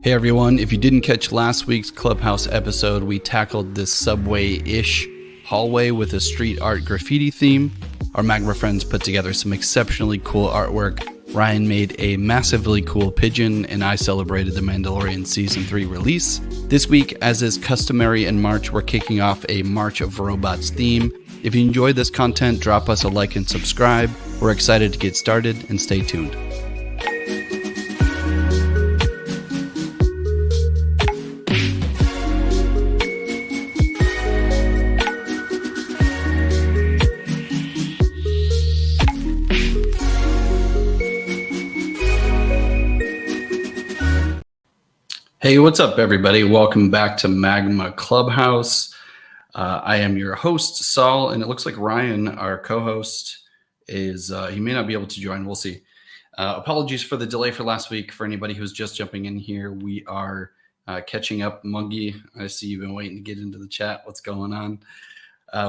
Hey everyone, if you didn't catch last week's Clubhouse episode, we tackled this subway-ish hallway with a street art graffiti theme. Our Magma friends put together some exceptionally cool artwork. Ryan made a massively cool pigeon, and I celebrated the Mandalorian Season 3 release. This week, as is customary in March, we're kicking off a March of Robots theme. If you enjoyed this content, drop us a like and subscribe. We're excited to get started, and stay tuned. Hey, what's up, everybody? Welcome back to Magma Clubhouse. I am your host, Saul, and it looks like Ryan, our co-host, he may not be able to join. We'll see. Apologies for the delay for last week. For anybody who's just jumping in here, we are catching up. Mungie, I see you've been waiting to get into the chat. What's going on?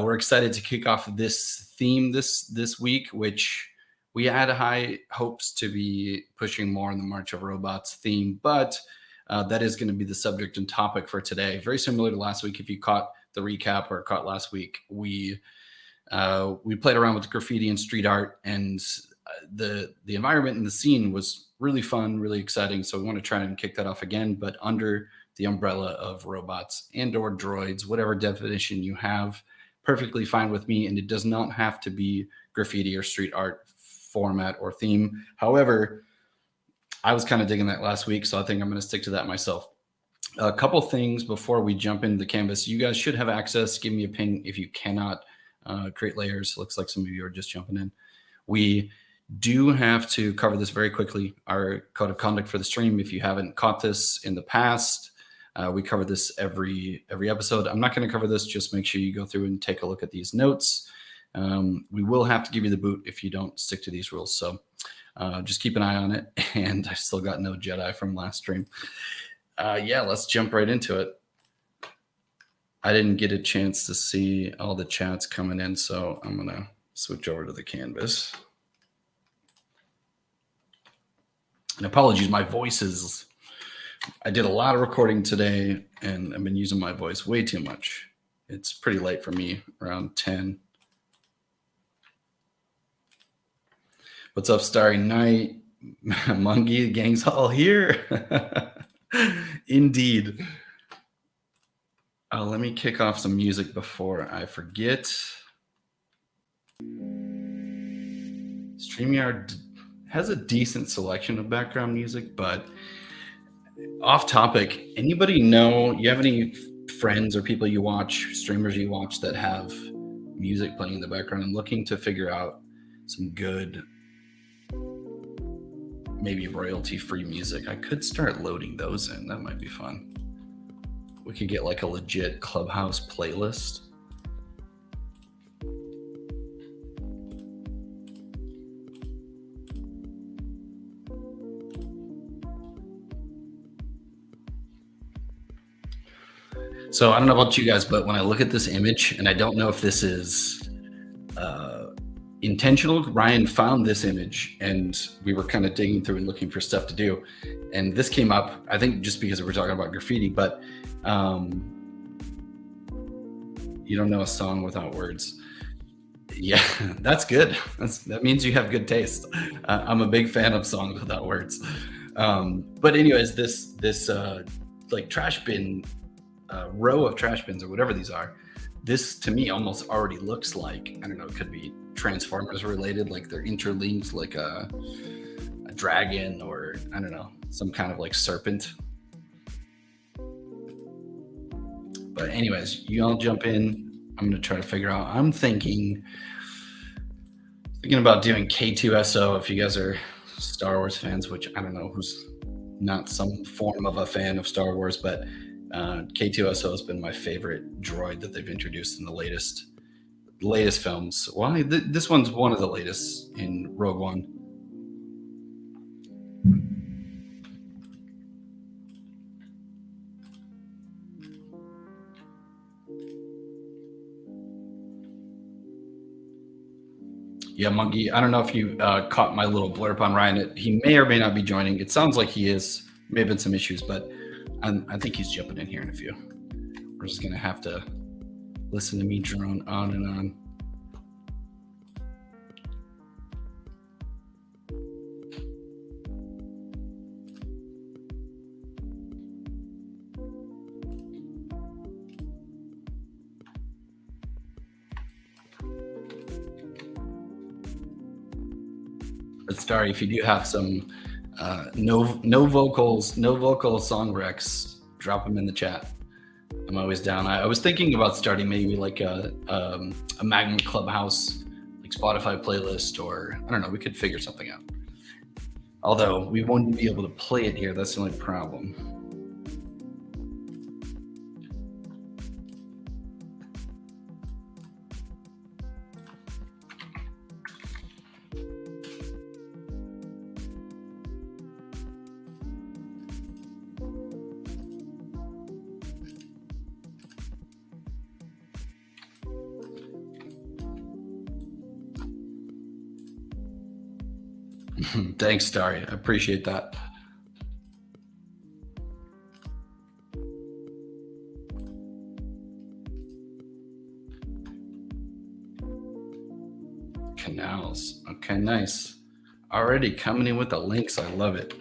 We're excited to kick off this theme this week, which we had high hopes to be pushing more on the March of Robots theme, but that is going to be the subject and topic for today. Very similar to last week. If you caught the recap or caught last week, we played around with graffiti and street art, and the environment and the scene was really fun, really exciting. So we want to try and kick that off again, but under the umbrella of robots and or droids, whatever definition you have, perfectly fine with me. And it does not have to be graffiti or street art format or theme. However, I was kind of digging that last week, so I think I'm going to stick to that myself. A couple things before we jump into the canvas. You guys should have access. Give me a ping if you cannot create layers. Looks like some of you are just jumping in. We do have to cover this very quickly. Our code of conduct for the stream, if you haven't caught this in the past, we cover this every episode. I'm not going to cover this. Just make sure you go through and take a look at these notes. We will have to give you the boot if you don't stick to these rules. So just keep an eye on it. And I still got no Jedi from last stream. Yeah, let's jump right into it. I didn't get a chance to see all the chats coming in, so I'm going to switch over to the canvas. And apologies, my voice is, I did a lot of recording today, and I've been using my voice way too much. It's pretty late for me, around 10. What's up, Starry Night? Mungie, the gang's all here. Indeed. Let me kick off some music before I forget. StreamYard has a decent selection of background music, but off topic, anybody know, you have any friends or people you watch, streamers you watch that have music playing in the background and looking to figure out some good, maybe royalty-free music? I could start loading those in. That might be fun. We could get like a legit Clubhouse playlist. So I don't know about you guys, but when I look at this image, and I don't know if this is intentional, Ryan found this image and we were kind of digging through and looking for stuff to do. And this came up, I think just because we're talking about graffiti, but you don't know a song without words. Yeah, that's good. That means you have good taste. I'm a big fan of songs without words. But anyways, this like trash bin, row of trash bins or whatever these are, this to me almost already looks like, I don't know, it could be Transformers related, like they're interlinked, like a dragon, or I don't know, some kind of like serpent. But anyways, you all jump in. I'm going to try to figure out, I'm thinking about doing K2SO. If you guys are Star Wars fans, which I don't know who's not some form of a fan of Star Wars, but K2SO has been my favorite droid that they've introduced in the latest films. Well, this one's one of the latest in Rogue One. Yeah, Mungie, I don't know if you caught my little blurb on Ryan. He may or may not be joining. It sounds like he is. May have been some issues, but I think he's jumping in here in a few. We're just going to have to listen to me drone on and on. But Starry, if you do have some no vocal song recs, drop them in the chat. I'm always down. I was thinking about starting maybe like a Magma Clubhouse, like Spotify playlist, or I don't know. We could figure something out. Although we won't be able to play it here. That's the only problem. Thanks, Starry. I appreciate that. Canals. Okay, nice. Already coming in with the links. I love it.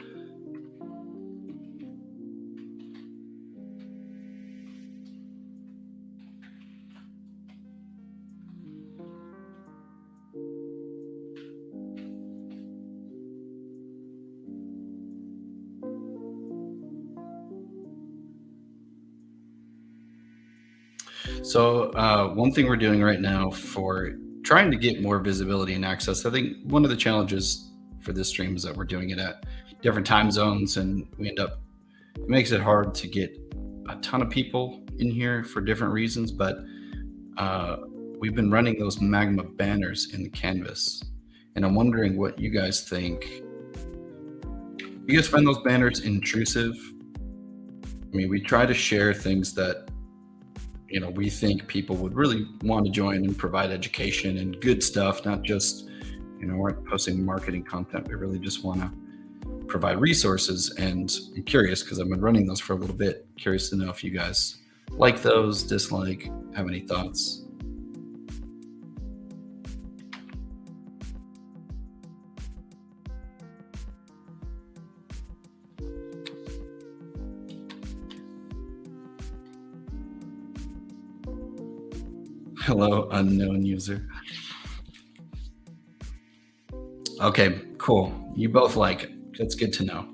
So one thing we're doing right now for trying to get more visibility and access, I think one of the challenges for this stream is that we're doing it at different time zones, and it makes it hard to get a ton of people in here for different reasons. But we've been running those Magma banners in the canvas, and I'm wondering what you guys think. You guys find those banners intrusive? I mean, we try to share things that we think people would really want to join and provide education and good stuff, not just, we're posting marketing content. We really just want to provide resources. And I'm curious, because I've been running those for a little bit, curious to know if you guys like those, dislike, have any thoughts. Hello, unknown user. Okay, cool. You both like it. That's good to know.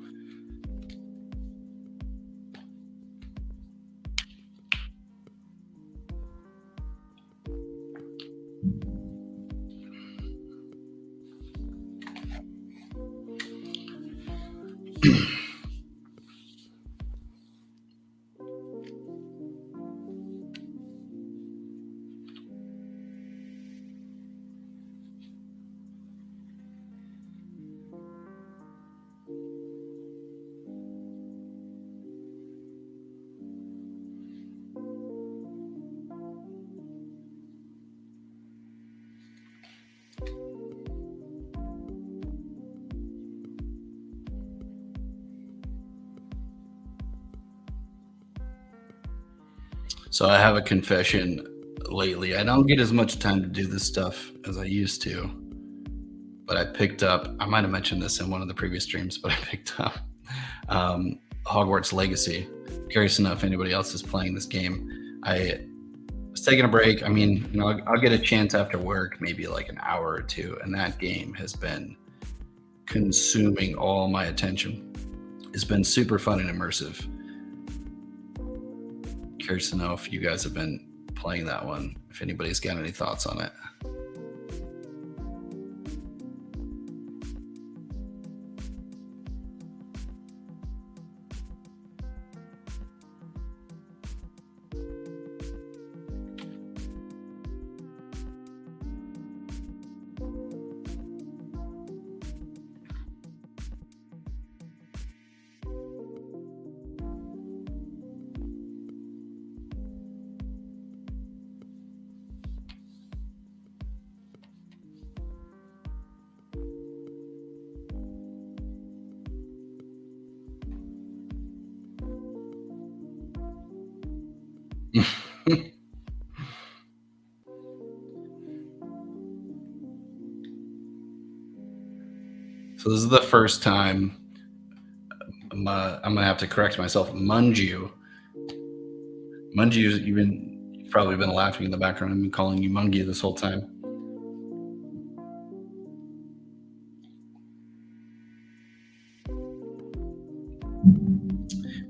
So I have a confession lately. I don't get as much time to do this stuff as I used to. But I picked up, I might have mentioned this in one of the previous streams, but I picked up Hogwarts Legacy. Curious to know if anybody else is playing this game. I was taking a break. I mean, I'll get a chance after work, maybe like an hour or two, and that game has been consuming all my attention. It's been super fun and immersive. Curious to know if you guys have been playing that one, if anybody's got any thoughts on it. So this is the first time I'm gonna have to correct myself. Munju, you've probably been laughing in the background. I've been calling you Mungie this whole time.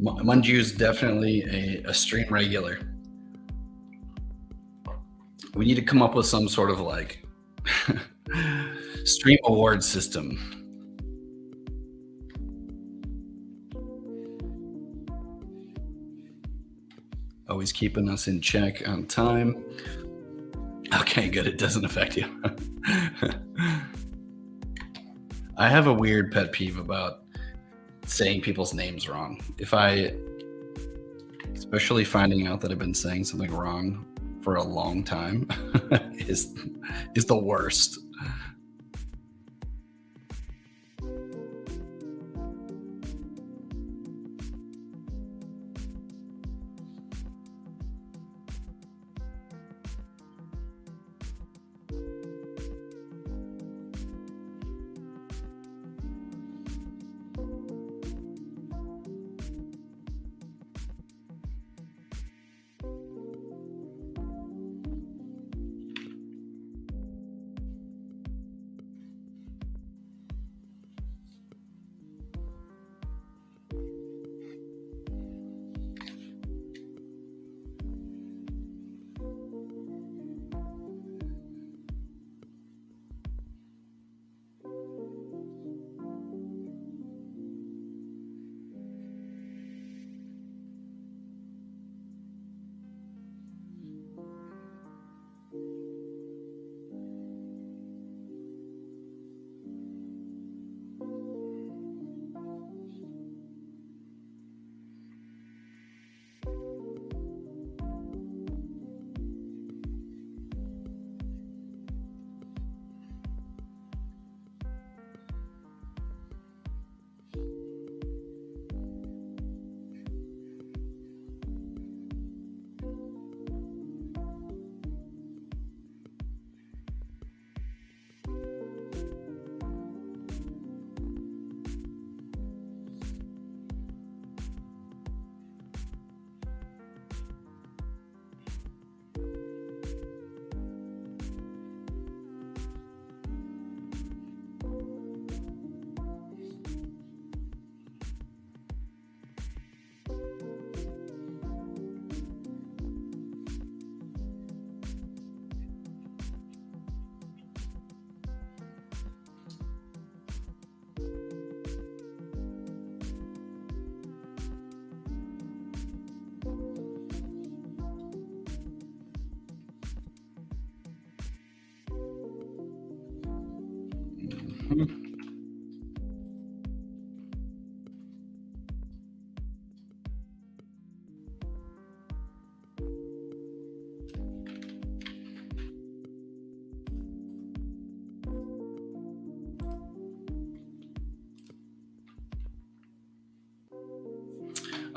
Munju is definitely a stream regular. We need to come up with some sort of like stream award system. Always keeping us in check on time. Okay, good. It doesn't affect you. I have a weird pet peeve about saying people's names wrong. Especially finding out that I've been saying something wrong for a long time is the worst.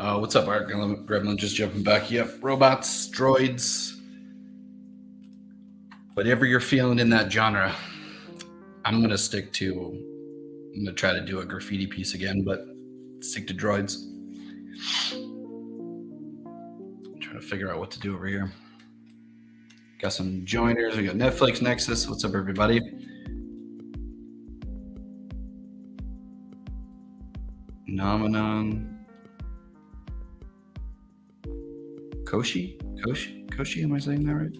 What's up, Art Gremlin? Just jumping back. Yep, robots, droids, whatever you're feeling in that genre. I'm gonna try to do a graffiti piece again, but stick to droids. I'm trying to figure out what to do over here. Got some joiners. We got Netflix Nexus. What's up, everybody? Nomenon. Koshi? Am I saying that right?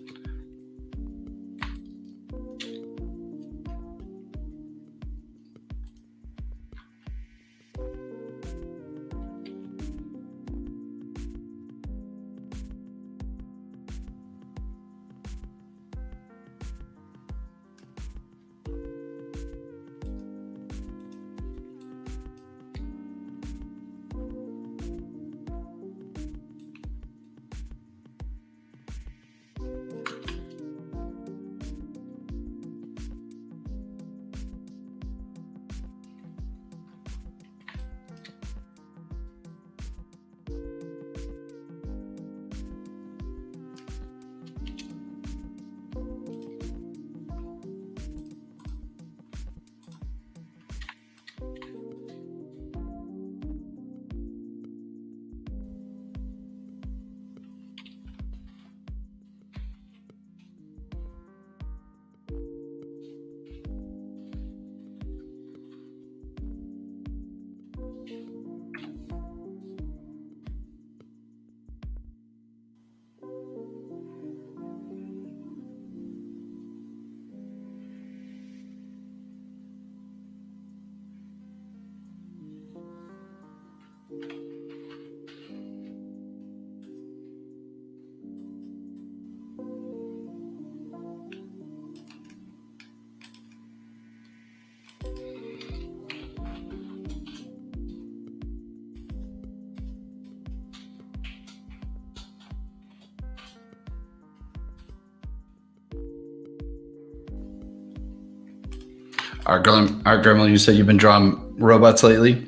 Art Gremlin, you said you've been drawing robots lately.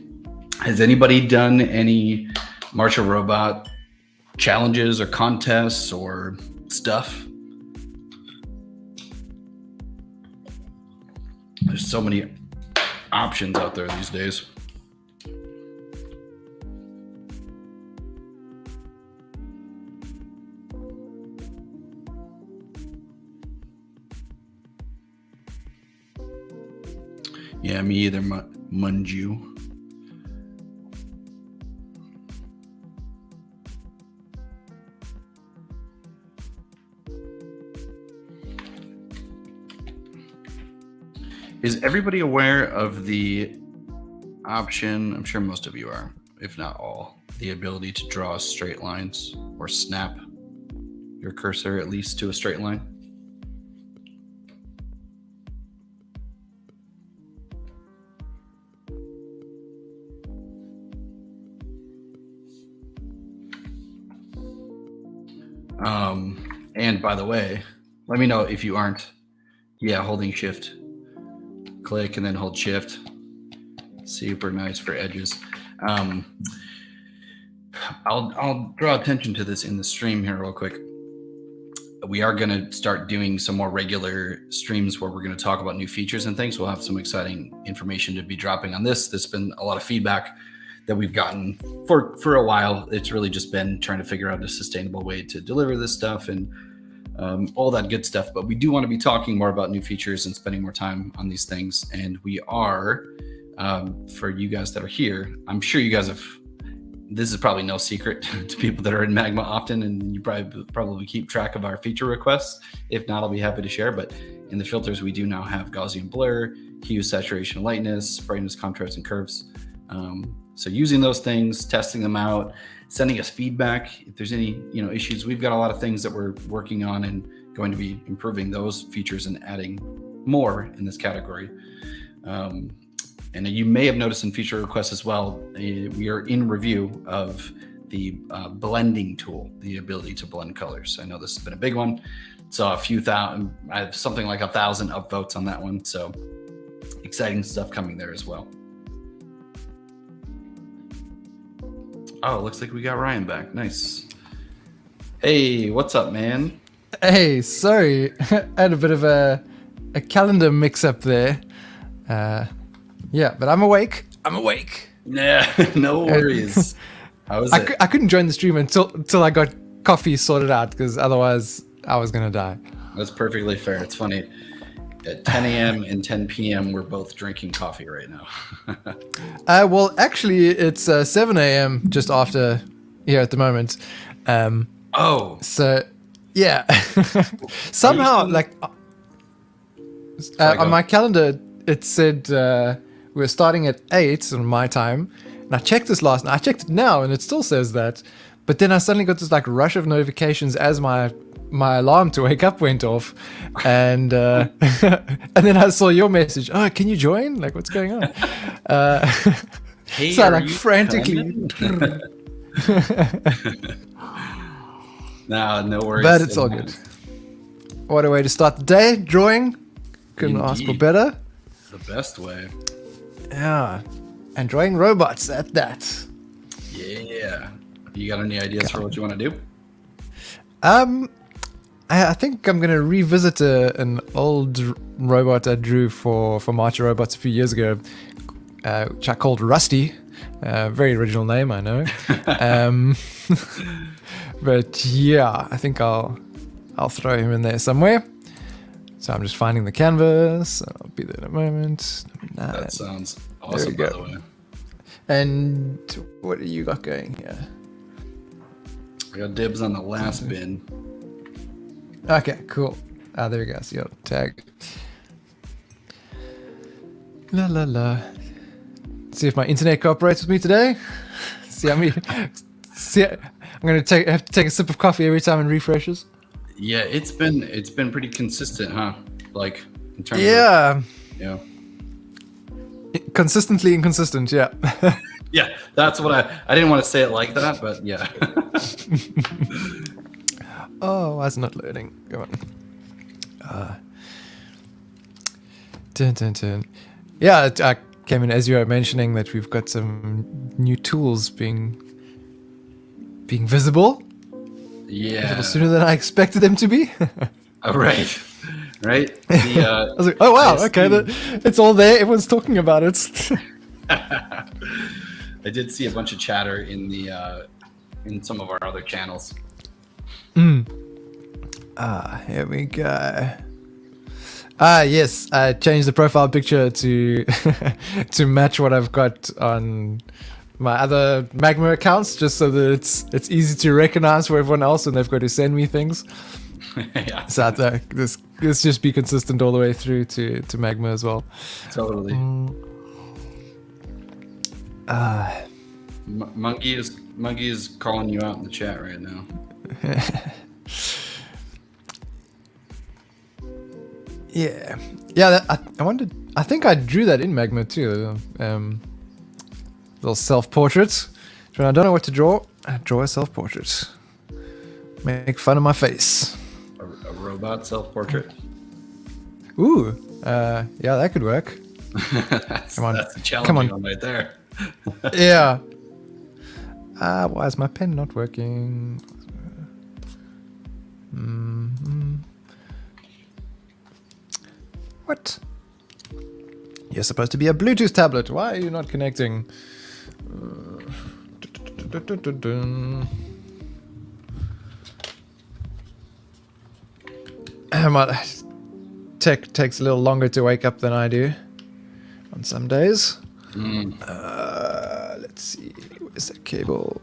Has anybody done any martial robot challenges or contests or stuff? There's so many options out there these days. Yeah, me either, Munju. Is everybody aware of the option? I'm sure most of you are, if not all, the ability to draw straight lines or snap your cursor at least to a straight line. And by the way, let me know if you aren't. Yeah, holding shift. Click and then hold shift. Super nice for edges. I'll draw attention to this in the stream here real quick. We are going to start doing some more regular streams where we're going to talk about new features and things. We'll have some exciting information to be dropping on this. There's been a lot of feedback that we've gotten for a while. It's really just been trying to figure out a sustainable way to deliver this stuff and all that good stuff. But we do want to be talking more about new features and spending more time on these things. And we are, for you guys that are here, I'm sure you guys have, this is probably no secret to people that are in Magma often, and you probably keep track of our feature requests. If not, I'll be happy to share. But in the filters, we do now have Gaussian blur, hue, saturation, lightness, brightness, contrast, and curves. So using those things, testing them out, sending us feedback if there's any issues. We've got a lot of things that we're working on and going to be improving those features and adding more in this category. And you may have noticed in feature requests as well, we are in review of the blending tool, the ability to blend colors. I know this has been a big one. Saw a few thousand, I have something like 1,000 upvotes on that one. So exciting stuff coming there as well. Oh, looks like we got Ryan back. Nice. Hey, what's up, man? Hey, sorry. I had a bit of a calendar mix-up there. Yeah, but I'm awake. Yeah, no worries. How was it? I couldn't join the stream until I got coffee sorted out, because otherwise I was going to die. That's perfectly fair. It's funny. At 10 a.m. and 10 p.m., we're both drinking coffee right now. Well, actually, it's 7 a.m. just after here at the moment. So, yeah. Somehow, on my calendar, it said we're starting at 8 on my time. And I checked this last night. I checked it now, and it still says that. But then I suddenly got this rush of notifications as my alarm to wake up went off, and and then I saw your message. Oh, can you join? What's going on? Hey, so I frantically. No worries. But it's all good. What a way to start the day, drawing. Couldn't ask for better. The best way. Yeah, and drawing robots at that. Yeah. You got any ideas for what you want to do? I think I'm going to revisit an old robot I drew for Marcher Robots a few years ago, which I called Rusty. Very original name, I know. But yeah, I think I'll throw him in there somewhere. So I'm just finding the canvas. I'll be there in a moment. That sounds awesome, by the way. And what do you got going here? I got dibs on the last bin. Okay, cool. Ah, there we go. See your tag. La la la. See if my internet cooperates with me today. I'm gonna have to take a sip of coffee every time it refreshes. Yeah, it's been pretty consistent, huh? In terms of yeah. Consistently inconsistent, yeah. Yeah, that's what I didn't want to say it like that, but yeah. Oh, why is it not loading? Go on. Dun, dun, dun. Yeah, I came in as you were mentioning that we've got some new tools being visible a Yeah. little sooner than I expected them to be. Right. Right. I was like, oh wow, okay, it's all there. Everyone's talking about it. I did see a bunch of chatter in the in some of our other channels. Here we go. Yes, I changed the profile picture to to match what I've got on my other Magma accounts, just so that it's easy to recognize for everyone else when they've got to send me things. Yeah. So this just be consistent all the way through to Magma as well. Totally. Monkey is calling you out in the chat right now. Yeah. I wondered. I think I drew that in Magma too. Little self-portrait. When I don't know what to draw, I draw a self-portrait. Make fun of my face. A robot self-portrait. Ooh. Yeah, that could work. That's a challenging Come on. one right there. Yeah. Why is my pen not working? What? You're supposed to be a Bluetooth tablet. Why are you not connecting? Tech takes a little longer to wake up than I do on some days. Let's see. Where's the cable?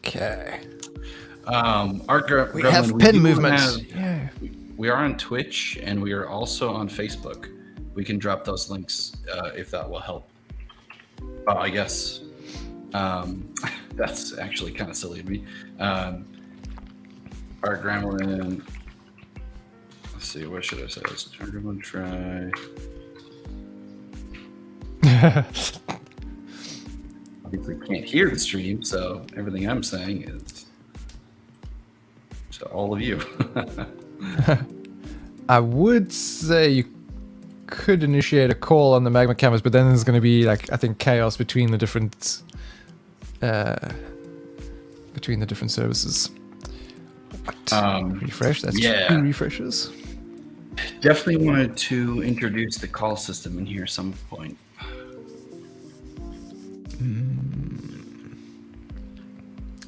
Okay. We have pen movements. We are on Twitch and we are also on Facebook. We can drop those links if that will help. I guess that's actually kind of silly of me. Art Gremlin. Let's see, what should I say? Let's try. Obviously can't hear the stream, so everything I'm saying is to all of you. I would say you could initiate a call on the Magma canvas, but then there's going to be like, I think, chaos between the different services. Refresh. That's 2 refreshes. Definitely wanted to introduce the call system in here at some point.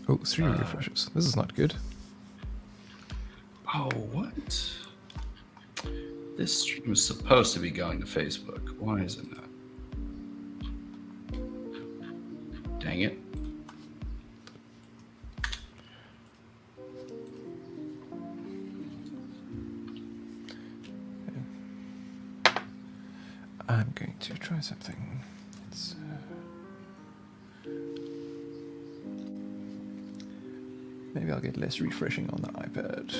Oh, 3 refreshes. This is not good. Oh, what? This stream was supposed to be going to Facebook. Why is it not? Dang it. I'm going to try something. Maybe I'll get less refreshing on the iPad.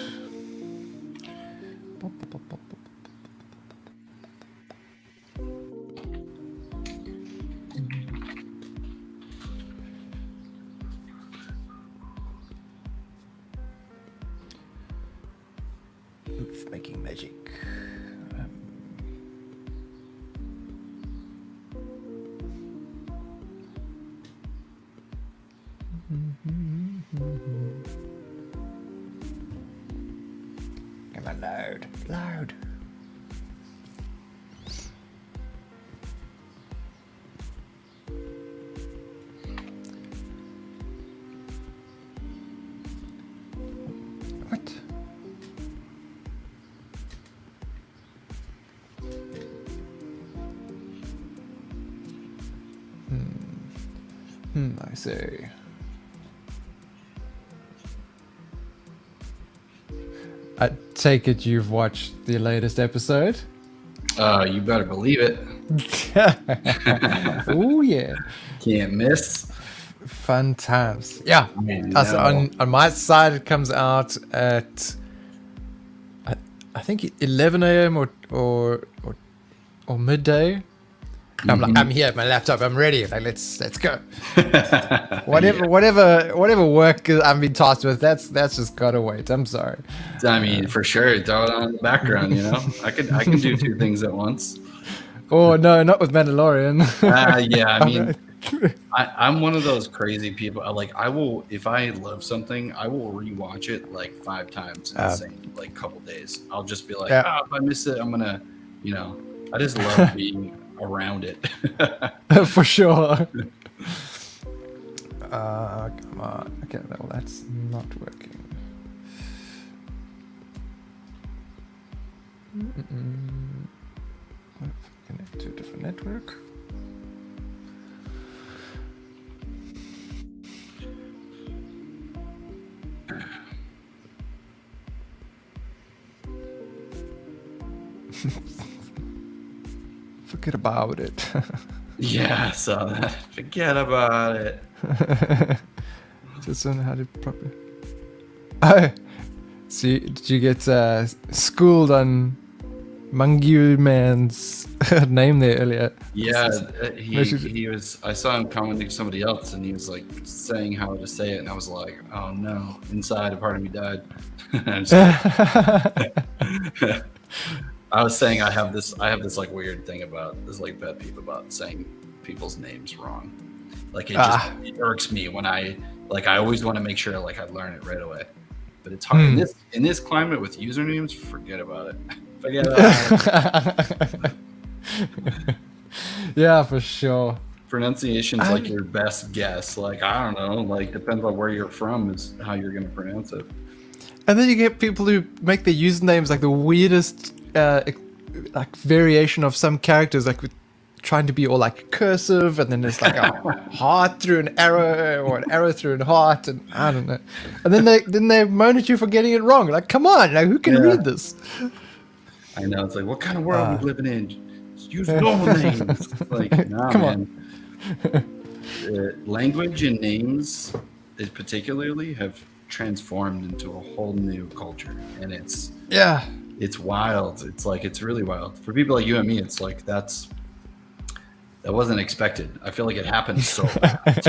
Oof, making magic. Come on, loud. What? I see. I take it you've watched the latest episode? You better believe it. Oh yeah. Can't miss. Fun times. Yeah. So know. on my side, it comes out at I think 11 a.m. or midday. I'm here at my laptop. I'm ready. Like let's go. Whatever work I'm being tasked with, that's just gotta wait. I'm sorry. I mean, for sure, throw it on the background. You know, I can do two things at once. Oh no, not with Mandalorian. Yeah, I mean, I'm one of those crazy people. I will, if I love something, I will rewatch it like 5 times in the same like couple days. I'll just be like, if I miss it, I'm gonna, you know, I just love being around it. For sure. Come on. Okay, well that's not working. Connect to a different network. Forget about it. Yeah, I saw that. Forget about it. Just don't know how to properly. Oh, see, did you get schooled on Mangu Man's name there earlier? Yeah, he was. I saw him commenting to somebody else, and he was like saying how to say it, and I was like, "Oh no!" Inside, a part of me died. I was saying I have this like weird thing about this like pet peeve about saying people's names wrong. Like it irks me when I always want to make sure like I learn it right away. But it's hard in this climate with usernames. Forget about it. Forget about it. Yeah, for sure. Pronunciation's like your best guess. Like I don't know. Like depends on where you're from is how you're gonna pronounce it. And then you get people who make their usernames like the weirdest like variation of some characters, like with trying to be all like cursive, and then there's like a heart through an arrow or an arrow through a heart, and I don't know. And then they moan at you for getting it wrong. Like, come on, like who can read this? I know, it's like, what kind of world are we living in? Just use normal names. Like, nah, come on. Language and names, particularly, have transformed into a whole new culture, and it's wild. It's like it's really wild for people like you and me. It's like that wasn't expected. I feel like it happened so fast.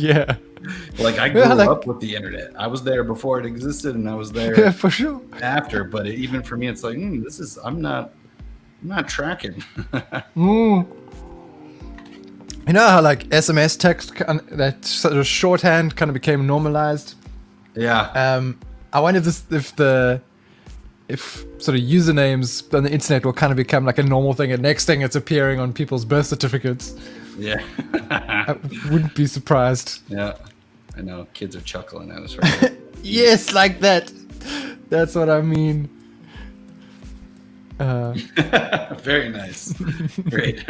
Yeah. Like I grew up with the internet. I was there before it existed, and I was there for sure after. But even for me, it's like I'm not tracking. You know how like SMS text, that sort of shorthand kind of became normalized. Yeah. I wonder if sort of usernames on the internet will kind of become like a normal thing, and next thing it's appearing on people's birth certificates. Yeah. I wouldn't be surprised. Yeah. I know. Kids are chuckling at us right now. Yes, like that. That's what I mean. Very nice. Great.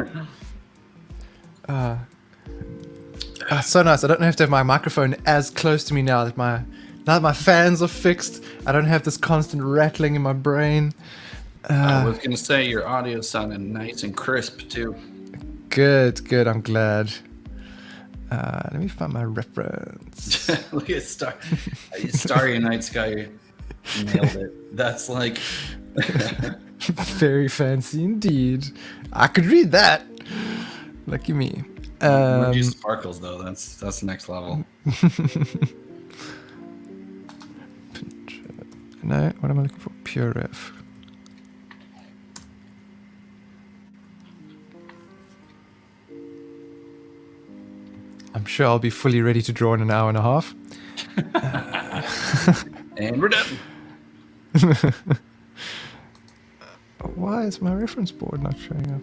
So nice. I don't have to have my microphone as close to me now that my fans are fixed. I don't have this constant rattling in my brain. I was going to say your audio sounded nice and crisp too. Good. I'm glad. Let me find my reference. Look at Starry Night Sky nailed it. That's like very fancy indeed. I could read that. Lucky me. Use sparkles though. That's the next level. No, what am I looking for? Pure ref. I'm sure I'll be fully ready to draw in an hour and a half. And we're done. Why is my reference board not showing up?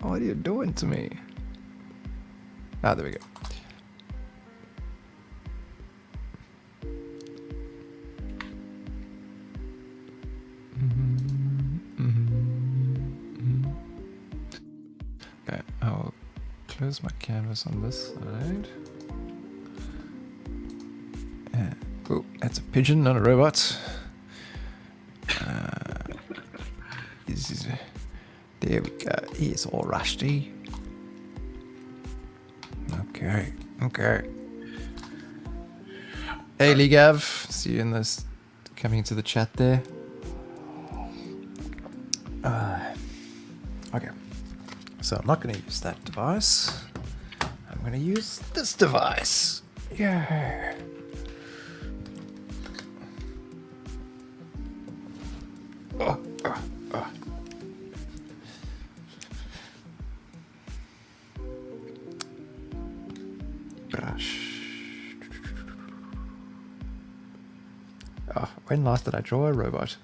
What are you doing to me? Ah, there we go. Okay, I'll close my canvas on this side. Oh, that's a pigeon, not a robot. There we go. He's all rusty. I'll Okay. Hey, Lee Gav. See you in this. Coming into the chat there. Okay. So I'm not going to use that device. I'm going to use this device. Yeah. Brush. Oh, when last did I draw a robot?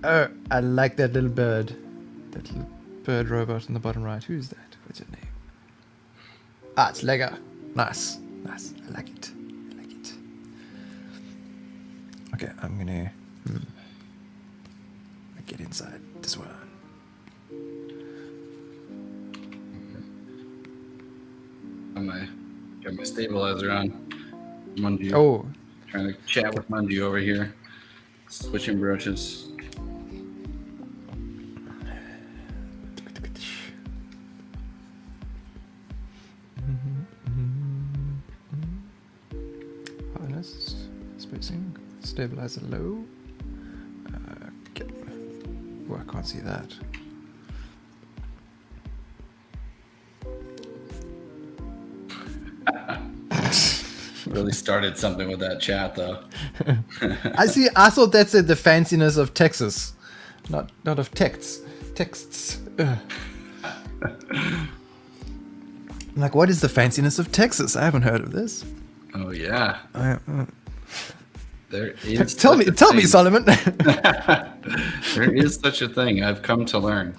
Oh, I like that little bird. That little bird robot in the bottom right. Who's that? What's your name? Ah, it's Lego. Nice. I like it. Okay, I'm gonna get inside this one. Got my stabilizer on. Munji. Oh. Trying to chat with Munji over here. Switching brushes. Harness. Spacing. Stabilizer low. Okay. Oh, I can't see that. Really started something with that chat, though. I see. I thought that said the fanciness of Texas, not of texts. Ugh. I'm like, what is the fanciness of Texas? I haven't heard of this. Oh yeah. There is. Tell me, Solomon. There is such a thing. I've come to learn.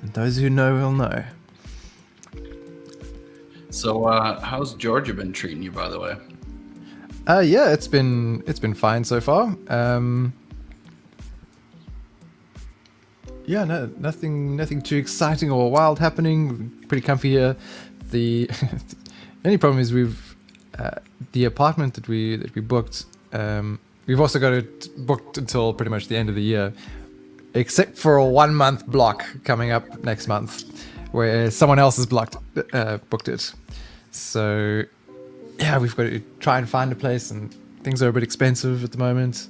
Those who know will know. So, how's Georgia been treating you, by the way? Yeah, it's been fine so far. Yeah, no, nothing too exciting or wild happening. Pretty comfy here. The only problem is the apartment that we booked. We've also got it booked until pretty much the end of the year, except for a 1 month block coming up next month, where someone else has booked it. So yeah, we've got to try and find a place, and things are a bit expensive at the moment.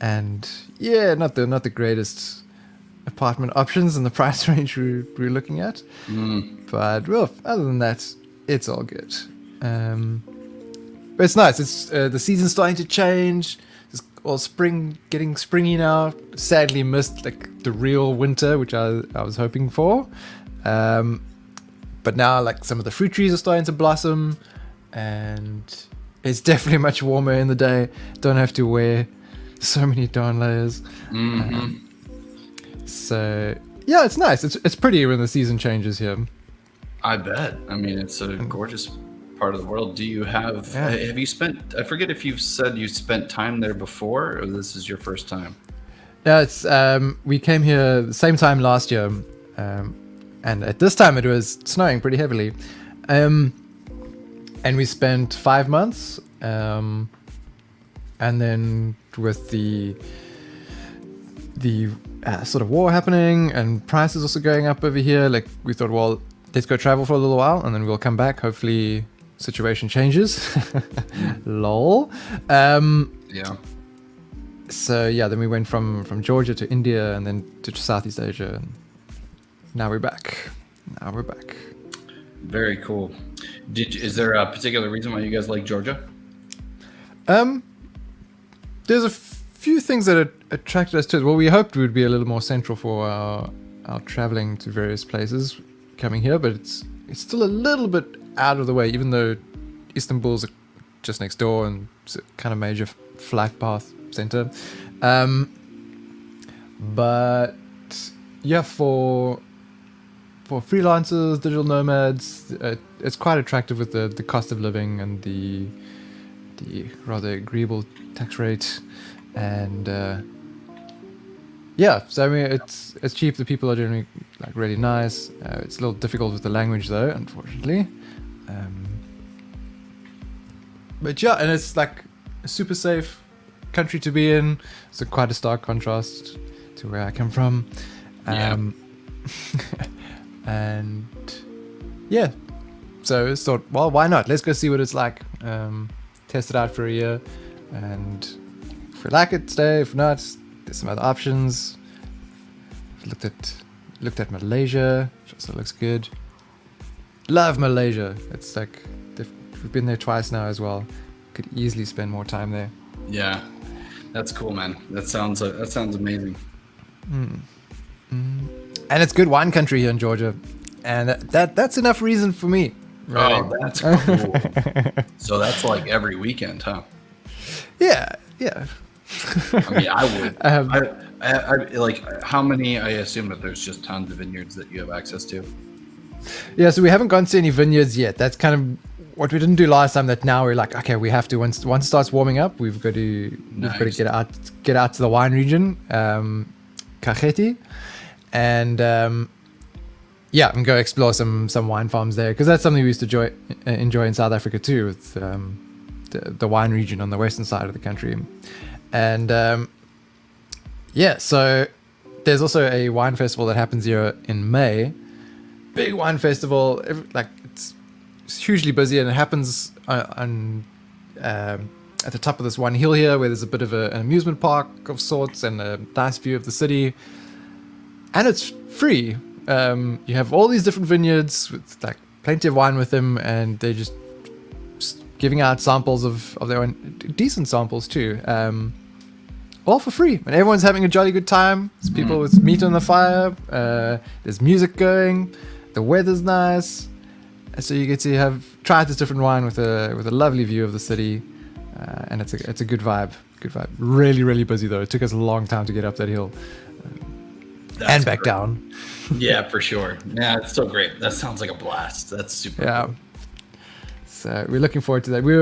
And yeah, not the greatest apartment options in the price range we're looking at. But well, other than that, it's all good. But it's nice. It's the season's starting to change. It's all spring, getting springy now. Sadly missed like the real winter, which I was hoping for. But now like some of the fruit trees are starting to blossom, and it's definitely much warmer in the day. Don't have to wear so many darn layers. So yeah, it's nice. It's prettier when the season changes here. I bet. I mean, it's a gorgeous part of the world. Do you have? Yeah. Have you spent? I forget if you've said you spent time there before, or this is your first time. Yeah, it's we came here the same time last year, and at this time it was snowing pretty heavily, and we spent 5 months, and then with the sort of war happening and prices also going up over here, like we thought, well, let's go travel for a little while and then we'll come back. Hopefully, situation changes. Lol. Yeah. So yeah, then we went from Georgia to India and then to Southeast Asia, and now we're back. Very cool. Is there a particular reason why you guys like Georgia? There's a few things that attracted us to it. Well, we hoped it would be a little more central for our traveling to various places coming here, but it's still a little bit out of the way, even though Istanbul's just next door and it's a kind of major flight path center. But yeah, for freelancers, digital nomads, it's quite attractive with the cost of living and the rather agreeable tax rate, and yeah, so I mean it's cheap. The people are generally like really nice. It's a little difficult with the language though, unfortunately. But yeah, and it's like a super safe country to be in. So quite a stark contrast to where I come from. And yeah, so I thought, well, why not? Let's go see what it's like. Test it out for a year, and if we like it, stay. If not, there's some other options. Looked at Malaysia, which also looks good. Love Malaysia. It's like we've been there twice now as well. Could easily spend more time there. Yeah, that's cool, man. That sounds amazing. And it's good wine country here in Georgia, and that's enough reason for me. Right? Oh, that's cool. So that's like every weekend, huh? Yeah. I mean, I would. I like how many? I assume that there's just tons of vineyards that you have access to. Yeah, so we haven't gone to any vineyards yet. That's kind of what we didn't do last time. That now we're like, okay, we have to once it starts warming up, we've got to get out to the wine region, Kakheti, and and go explore some wine farms there, because that's something we used to enjoy in South Africa too, with the wine region on the western side of the country, and so there's also a wine festival that happens here in May. Big wine festival, it's hugely busy, and it happens on at the top of this one hill here, where there's a bit of an amusement park of sorts and a nice view of the city, and it's free. You have all these different vineyards with like plenty of wine with them, and they're just giving out samples of their own, decent samples too, all for free, and everyone's having a jolly good time. There's people with meat on the fire, there's music going, the weather's nice, so you get to try this different wine with a lovely view of the city, and it's a good vibe. Really, really busy though. It took us a long time to get up that hill and back down. Yeah, for sure. Yeah, it's so great. That sounds like a blast. That's super cool. So we're looking forward to that. We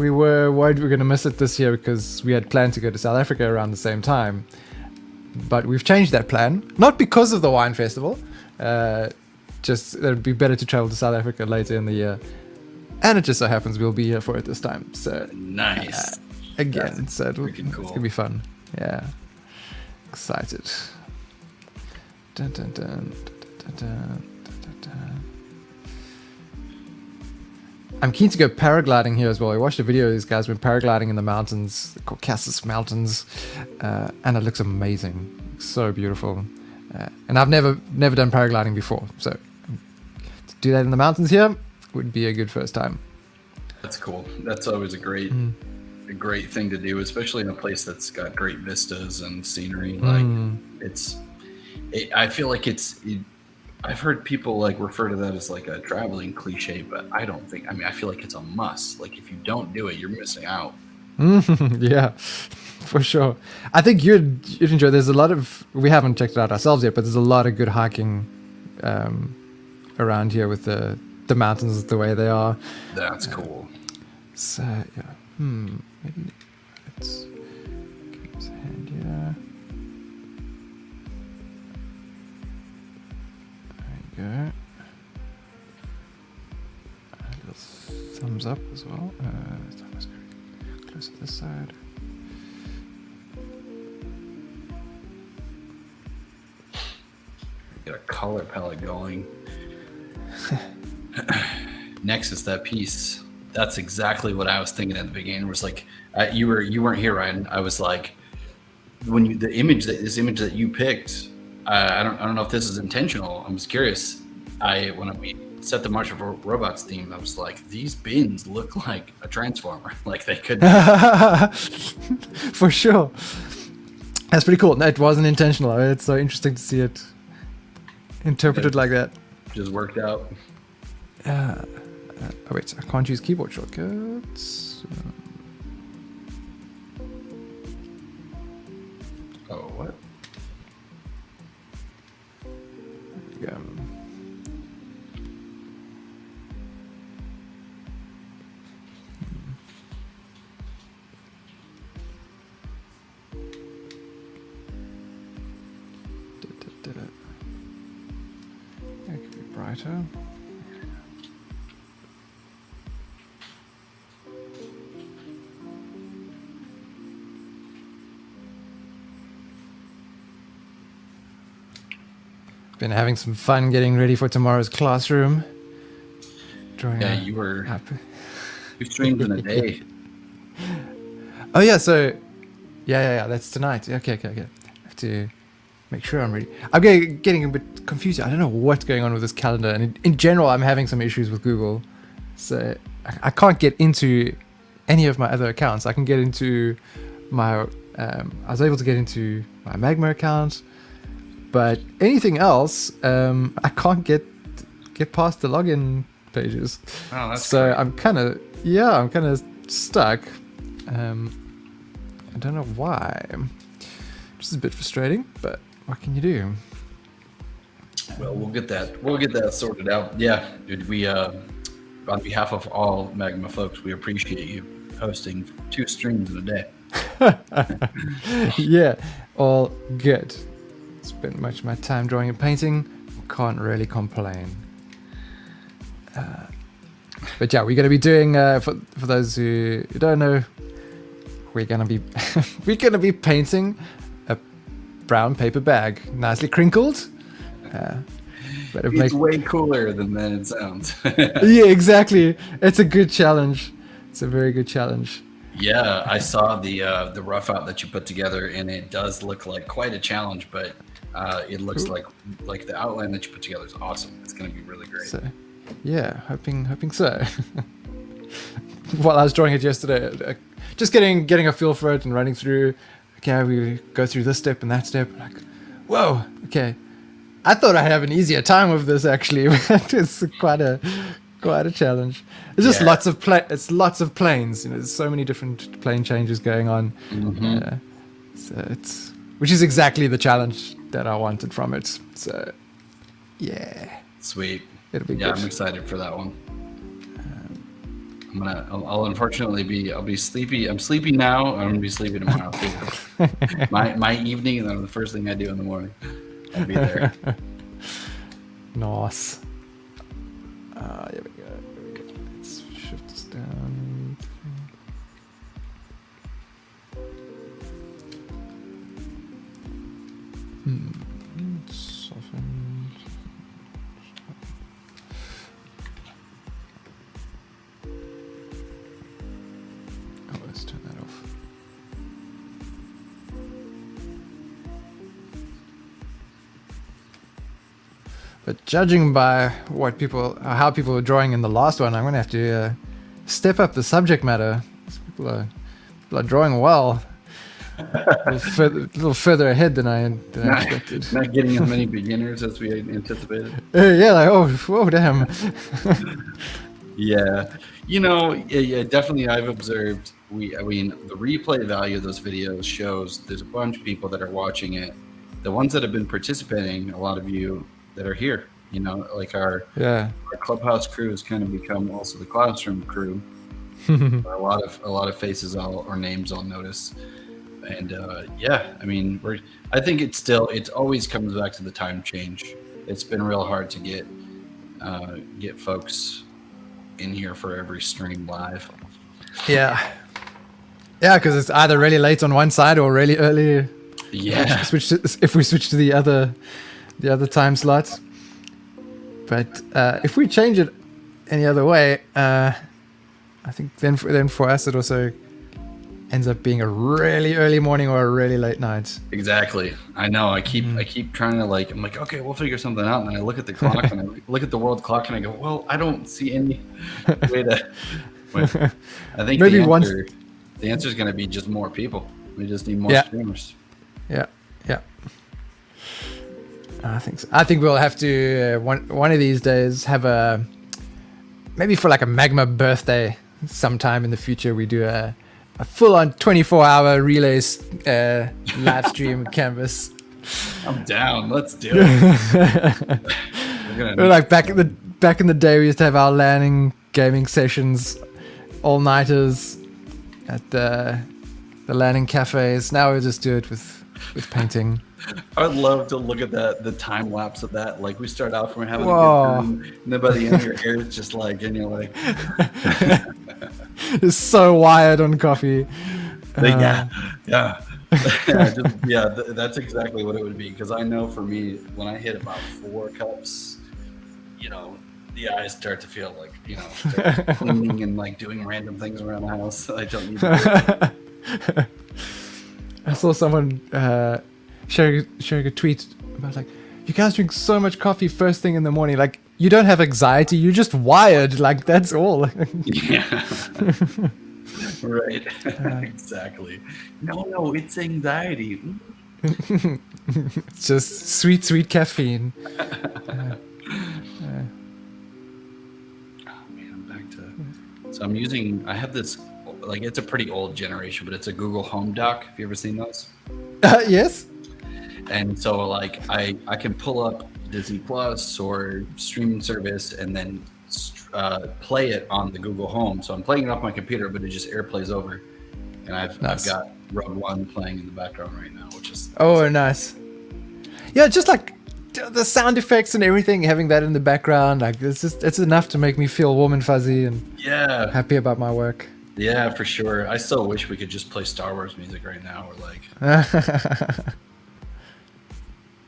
were worried we were going to miss it this year, because we had planned to go to South Africa around the same time, but we've changed that plan, not because of the wine festival, just it would be better to travel to South Africa later in the year, and it just so happens we'll be here for it this time. So nice. Again, so cool. It's gonna be fun. Yeah, excited. Dun, dun, dun, dun, dun, dun, dun, dun. I'm keen to go paragliding here as well. I watched a video of these guys went paragliding in the mountains, the Caucasus Mountains, and it looks amazing. It's so beautiful. And I've never done paragliding before, so to do that in the mountains here would be a good first time. That's cool. That's always a great thing to do, especially in a place that's got great vistas and scenery. Like I feel like I've heard people like refer to that as like a traveling cliche, but I don't think. I mean, I feel like it's a must. Like if you don't do it, you're missing out. Yeah, for sure. I think you'd enjoy. There's a lot of, we haven't checked it out ourselves yet, but there's a lot of good hiking around here with the mountains the way they are. That's cool. So yeah, maybe let's give us a hand here. There you go. A little thumbs up as well. Let's go close to this side. Get a color palette going. Next is that piece. That's exactly what I was thinking at the beginning. It was like you weren't here, Ryan. I was like, when this image that you picked. I don't know if this is intentional. I'm just curious. When we set the March of Robots theme, I was like, these bins look like a transformer. Like they could. For sure. That's pretty cool. No, it wasn't intentional. It's so interesting to see it interpreted like that. Just worked out. Oh wait, I can't use keyboard shortcuts. Oh, what? There you go. That could be brighter. Been having some fun getting ready for tomorrow's classroom. Yeah, you streamed in a day. Oh yeah, so yeah, that's tonight. Okay. I have to make sure I'm ready. I'm getting a bit confused. I don't know what's going on with this calendar, and in general, I'm having some issues with Google. So I can't get into any of my other accounts. I can get into my. I was able to get into my Magma account, but anything else, I can't get past the login pages. Oh, that's so great. I'm kind of stuck. I don't know why. Which is a bit frustrating, but what can you do? Well, we'll get that sorted out. Yeah, dude, we on behalf of all Magma folks, we appreciate you hosting 2 streams in a day. Yeah, all good. Spent much of my time drawing and painting. Can't really complain. But yeah, we're going to be doing, for those who don't know, we're going to be painting a brown paper bag, nicely crinkled. But It's way cooler than it sounds. Yeah, exactly. It's a good challenge. It's a very good challenge. Yeah, I saw the rough out that you put together, and it does look like quite a challenge. But it looks like the outline that you put together is awesome. It's going to be really great. So, yeah, hoping so. While I was drawing it yesterday, just getting a feel for it and running through. Okay, we go through this step and that step. Like, whoa, okay. I thought I'd have an easier time with this actually. It's quite a challenge. It's just lots of planes. You know, there's so many different plane changes going on. Mm-hmm. So which is exactly the challenge that I wanted from it. So yeah, Sweet. It'll be good. good. I'm excited for that one. I'll unfortunately I'll be sleepy. I'm sleepy now. I'm gonna be sleepy tomorrow too. my evening, and then the first thing I do in the morning, I'll be there. Nice. Here we go. Let's shift this down. Soften. Oh, let's turn that off. But judging by how people were drawing in the last one, I'm going to have to step up the subject matter. People are drawing well. A little further ahead than I expected. Not getting as many beginners as we anticipated. Yeah, like, whoa, damn. Yeah, definitely. I've observed. The replay value of those videos shows there's a bunch of people that are watching it. The ones that have been participating, a lot of you that are here, like our Clubhouse crew has kind of become also the classroom crew. a lot of faces or names I'll notice, and I think it always comes back to the time change. It's been real hard to get folks in here for every stream live. Yeah, because it's either really late on one side or really early. Yeah, if we switch to the other time slot. But if we change it any other way, I think then for us it also ends up being a really early morning or a really late night. Exactly. I know. I keep trying to I'm like, okay, we'll figure something out. And then I look at the clock and I look at the world clock and I go, well, I don't see any way to. I think maybe the answer is going to be just more people. We just need more streamers. Yeah. I think so. I think we'll have to one of these days have maybe for like a Magma birthday sometime in the future. We do a full-on 24-hour relay live stream canvas. I'm down. Let's do it. Like back in the day, we used to have our LANing gaming sessions, all-nighters at the LANing cafes. Now we just do it with painting. I would love to look at the time lapse of that. Like we start off and we're having a good time, and then by the end your hair is just and you're like, it's so wired on coffee. Yeah. That's exactly what it would be. Because I know for me, when I hit about 4 cups, the eyes start to feel like, start cleaning and like doing random things around the house. I don't need to do it. I saw someone sharing a tweet about like, you guys drink so much coffee first thing in the morning. Like, you don't have anxiety. You're just wired. Like, that's all. Yeah. Right. Exactly. No, it's anxiety. It's just sweet caffeine. So I have this, like, it's a pretty old generation, but it's a Google Home dock. Have you ever seen those? Yes. And so like I can pull up Disney Plus or streaming service and then play it on the Google Home. So I'm playing it off my computer, but it just AirPlays over. And I've got Rogue One playing in the background right now, which is nice. Yeah, just like the sound effects and everything, having that in the background, like it's enough to make me feel warm and fuzzy and happy about my work. Yeah, for sure. I still wish we could just play Star Wars music right now, or like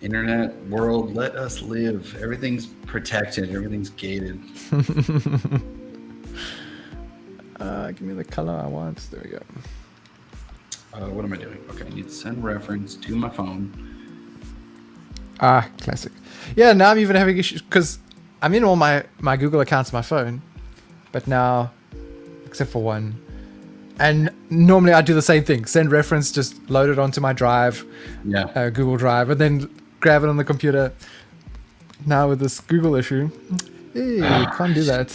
internet world, let us live. Everything's protected, everything's gated. Give me the color I want. There we go. What am I doing? Okay, I need to send reference to my phone. Classic. Yeah, now I'm even having issues because I'm in all my Google accounts on my phone, but now, except for one, and normally I do the same thing, send reference, just load it onto my drive, Google Drive, and then grab it on the computer. Now with this Google issue, you can't do that.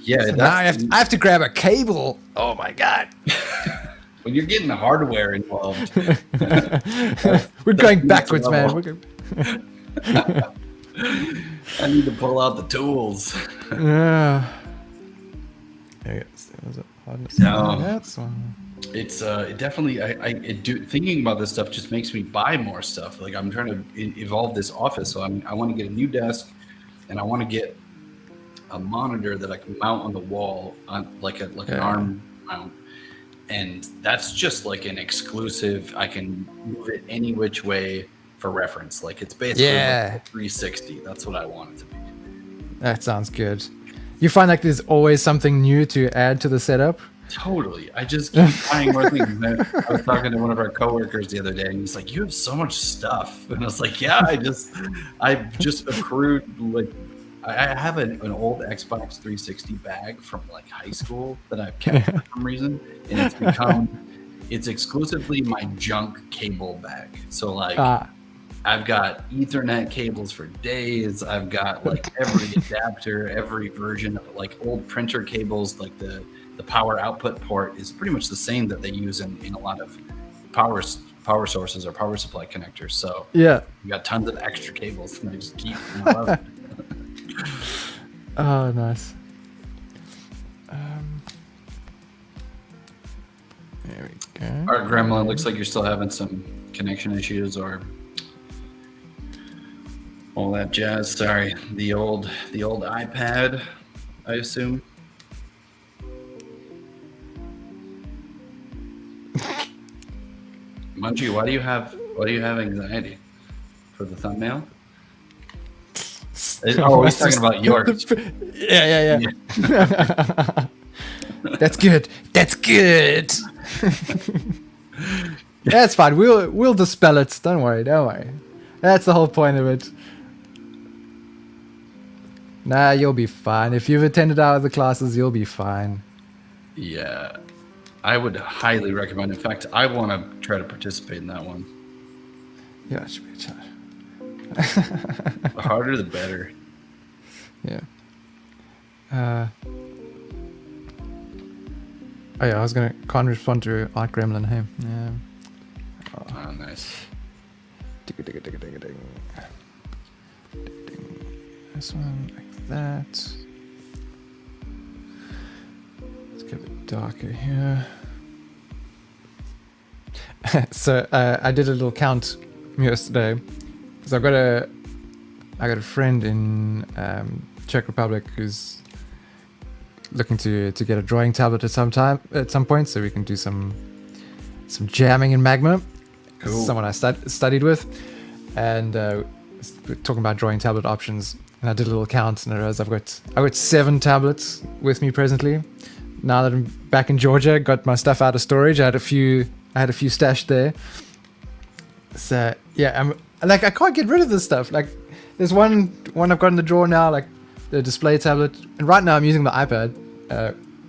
Yeah, so now I have to grab a cable. Oh my god. When you're getting the hardware involved. We're going backwards, man. I need to pull out the tools. Yeah. No, that's one. It's it definitely. Thinking about this stuff just makes me buy more stuff. Like I'm trying to evolve this office, so I want to get a new desk, and I want to get a monitor that I can mount on the wall on like an arm mount. And that's just like an exclusive. I can move it any which way for reference. Like it's basically like 360. That's what I want it to be. That sounds good. You find like there's always something new to add to the setup? Totally. I just keep buying more things. I was talking to one of our coworkers the other day, and he's like, "You have so much stuff," and I was like, "Yeah, I've just accrued like." I have an old Xbox 360 bag from like high school that I've kept for some reason, and it's exclusively my junk cable bag. So like I've got Ethernet cables for days. I've got like every adapter, every version of like old printer cables. Like the power output port is pretty much the same that they use in a lot of power sources or power supply connectors. So yeah, we got tons of extra cables, and I just keep them. I love it. Oh, nice. There we go. All right, Gremlin, looks like you're still having some connection issues or all that jazz. Sorry, the old iPad, I assume. Munchie, why do you have anxiety? For the thumbnail? Oh, he's talking about yours. Yeah. That's good. That's fine. We'll dispel it. Don't worry. That's the whole point of it. Nah, you'll be fine. If you've attended our other classes, you'll be fine. Yeah. I would highly recommend. In fact, I want to try to participate in that one. Yeah, it should be a challenge. The harder, the better. Yeah. Oh yeah, I was can't respond to Art Gremlin. Hey. Yeah. Oh, nice. Ding. This one like that. Let's get it darker here. So I did a little count yesterday. So I got a friend in Czech Republic who's looking to get a drawing tablet at some point, so we can do some jamming in Magma. This is someone I studied with, and we're talking about drawing tablet options. And I did a little count, and I realized I've got 7 tablets with me presently. Now that I'm back in Georgia, got my stuff out of storage. I had a few stashed there. So yeah, I can't get rid of this stuff. Like, there's one I've got in the drawer now, like the display tablet, and right now I'm using the iPad,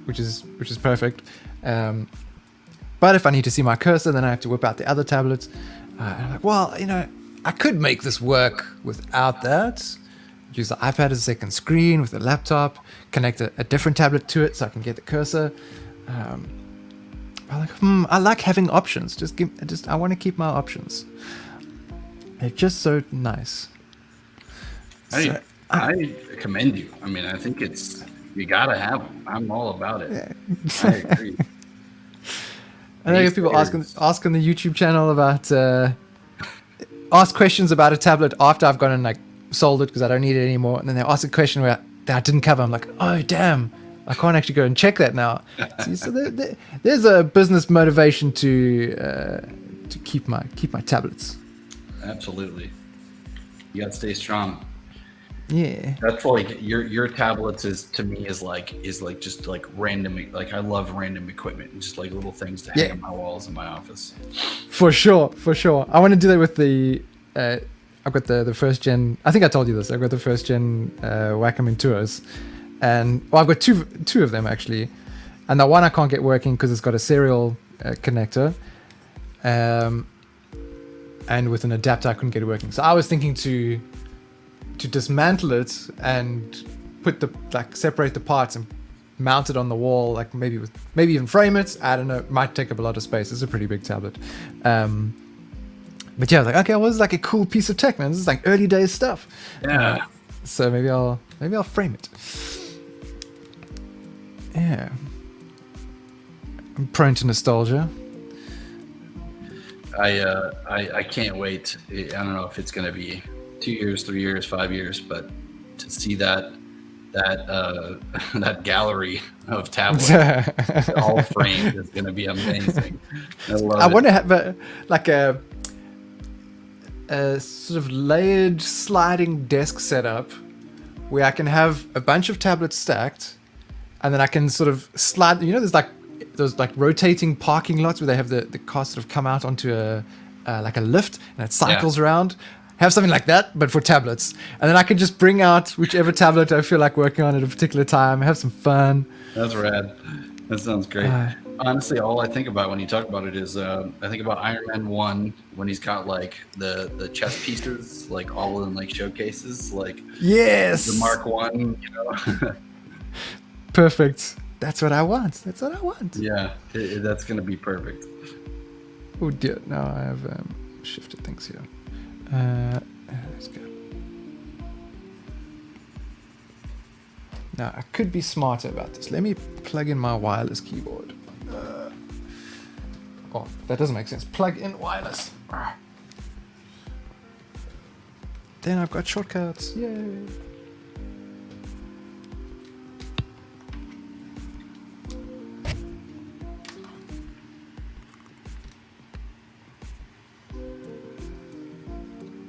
which is perfect. But if I need to see my cursor, then I have to whip out the other tablets. I'm like, well, I could make this work without that. Use the iPad as a second screen with a laptop, connect a different tablet to it so I can get the cursor. I like having options. I want to keep my options. They're just so nice. I commend you. I mean, I think you gotta have them. I'm all about it. Yeah. I agree. I know people asking the YouTube channel about ask questions about a tablet after I've gone and like sold it because I don't need it anymore, and then they ask a question that I didn't cover. I'm like, oh damn, I can't actually go and check that now. So there's a business motivation to keep my tablets. Absolutely, you gotta stay strong. Yeah, that's like your tablets is like just like random. Like, I love random equipment and just like little things to hang on my walls in my office. For sure. I want to do that with the. I've got the first gen. I think I told you this. I've got the first gen Wacom Intuos, and I've got two of them actually, and the one I can't get working because it's got a serial connector, and with an adapter I couldn't get it working. So I was thinking to dismantle it and separate the parts and mount it on the wall, like maybe even frame it. I don't know. It might take up a lot of space. It's a pretty big tablet. But yeah, I was like, okay, well, this is like a cool piece of tech, man. This is like early days stuff. Yeah. So maybe I'll frame it. Yeah. I'm prone to nostalgia. I can't wait. I don't know if it's gonna be 2 years, 3 years, 5 years, but to see that gallery of tablets all framed is gonna be amazing. I want to have a sort of layered sliding desk setup where I can have a bunch of tablets stacked, and then I can sort of slide. There's like those like rotating parking lots where they have the cars sort of come out onto a lift and it cycles around. Have something like that, but for tablets, and then I can just bring out whichever tablet I feel like working on at a particular time. Have some fun. That's rad. That sounds great. Honestly, all I think about when you talk about it is I think about Iron Man 1 when he's got like the chess pieces like all in like showcases, like the Mark 1. Perfect. That's what I want. Yeah, that's gonna be perfect. Oh dear. Now I have shifted things here. Let's go. Now I could be smarter about this. Let me plug in my wireless keyboard. That doesn't make sense. Plug in wireless. Then I've got shortcuts. Yay.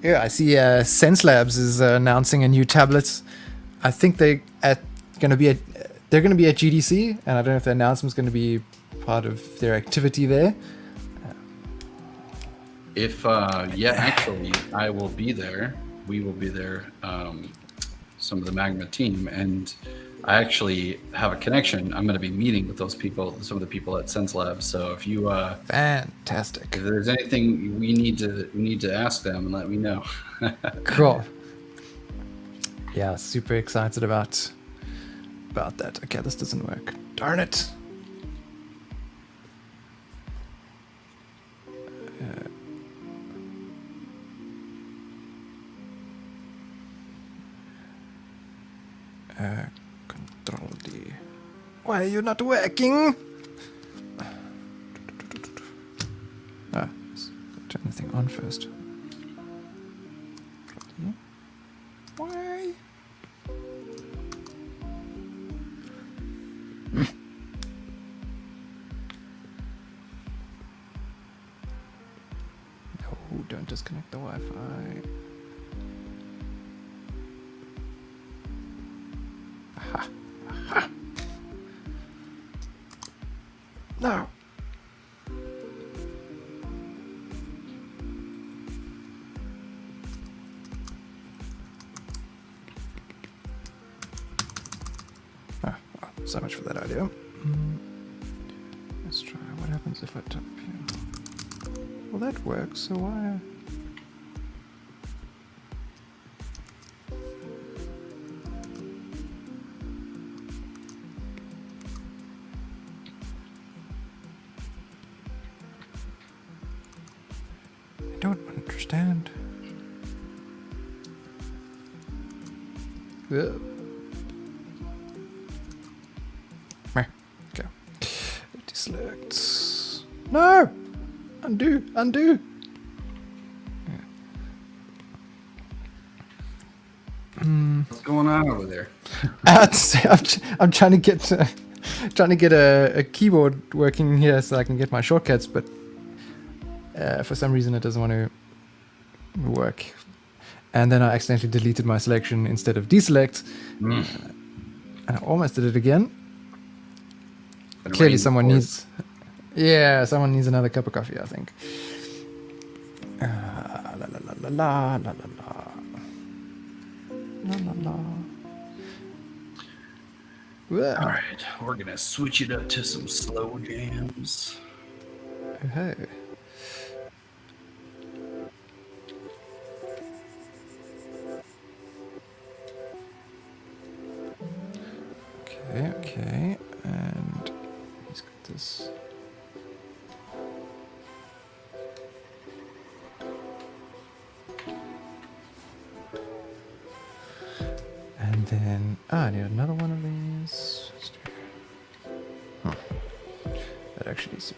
Yeah, I see Sense Labs is announcing a new tablet. I think they're going to be at GDC, and I don't know if the announcement's going to be part of their activity there. Actually, I will be there. We will be there, some of the Magma team, and I actually have a connection. I'm going to be meeting with those people, some of the people at Sense Labs. So if you fantastic, if there's anything we need to ask them, and let me know. Cool. Yeah, super excited about that. Okay, this doesn't work. Darn it. Control D. Why are you not working? Turn the thing on first. Why? don't disconnect the Wi-Fi. Aha. Aha. No. So much for that idea. Let's try. What happens if I tap here? Well, that works, so why? I don't understand. Ugh. Okay. Deselect. No! Undo! Undo! What's going on over there? I'm trying to get a keyboard working here so I can get my shortcuts, but for some reason it doesn't want to work. And then I accidentally deleted my selection instead of deselect. I almost did it again. Clearly someone needs... Yeah, someone needs another cup of coffee, I think. La la la la la la la la. La la la. Whoa. All right, we're going to switch it up to some slow jams. Hey. Okay, and he's got this. And then, I need another one of these. That actually is.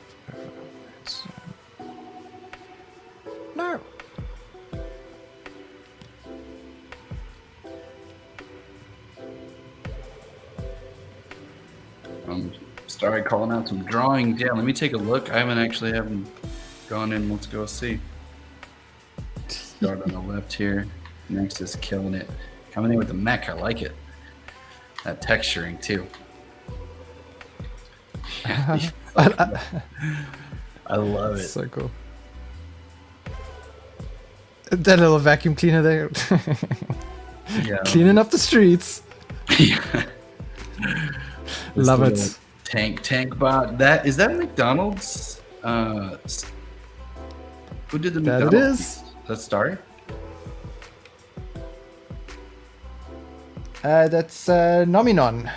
No! Started calling out some drawings. Yeah, let me take a look. I haven't gone in. Let's go see. Start on the left here. Next is killing it. Coming in with the mech. I like it. That texturing too. I love it. So cool. That little vacuum cleaner there. Yeah. Cleaning up the streets. Love it. Tank bot. Is that McDonald's? Who did the That McDonald's? it is. That Star? That's Nominon.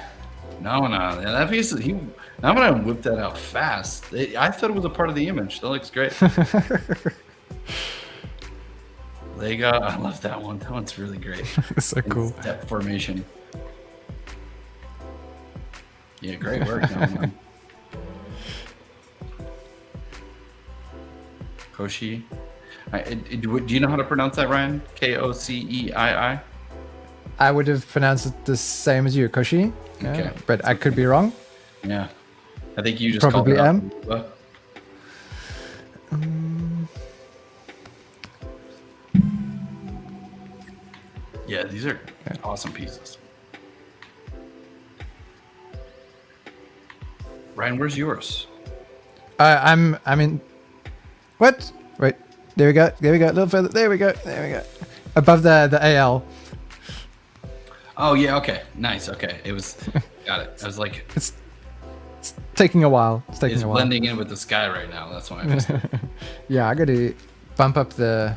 No. Yeah, that piece. Now when I whipped that out fast, I thought it was a part of the image. That looks great. I love that one. That one's really great. So cool. Depth formation. Yeah, great work, man. Koshi. Do you know how to pronounce that, Ryan? Koceii? I would have pronounced it the same as you, Koshi. Yeah, Okay. But I could be wrong. Yeah. I think you just Probably called it am. Yeah, these are awesome pieces. Ryan, where's yours? I'm in. What? Wait. There we go. A little further. There we go. Above the AL. Oh yeah. Okay. Nice. Okay. It was. Got it. I was like. It's taking a while. It's blending in with the sky right now. That's why. I was... Yeah, I got to bump up the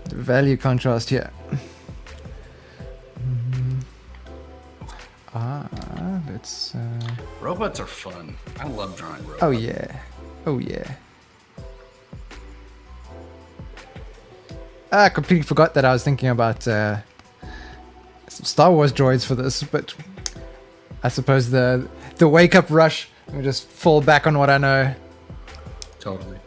value contrast here. Let's. Robots are fun. I love drawing robots. Oh yeah. I completely forgot that I was thinking about some Star Wars droids for this, but I suppose the wake up rush will just fall back on what I know. Totally.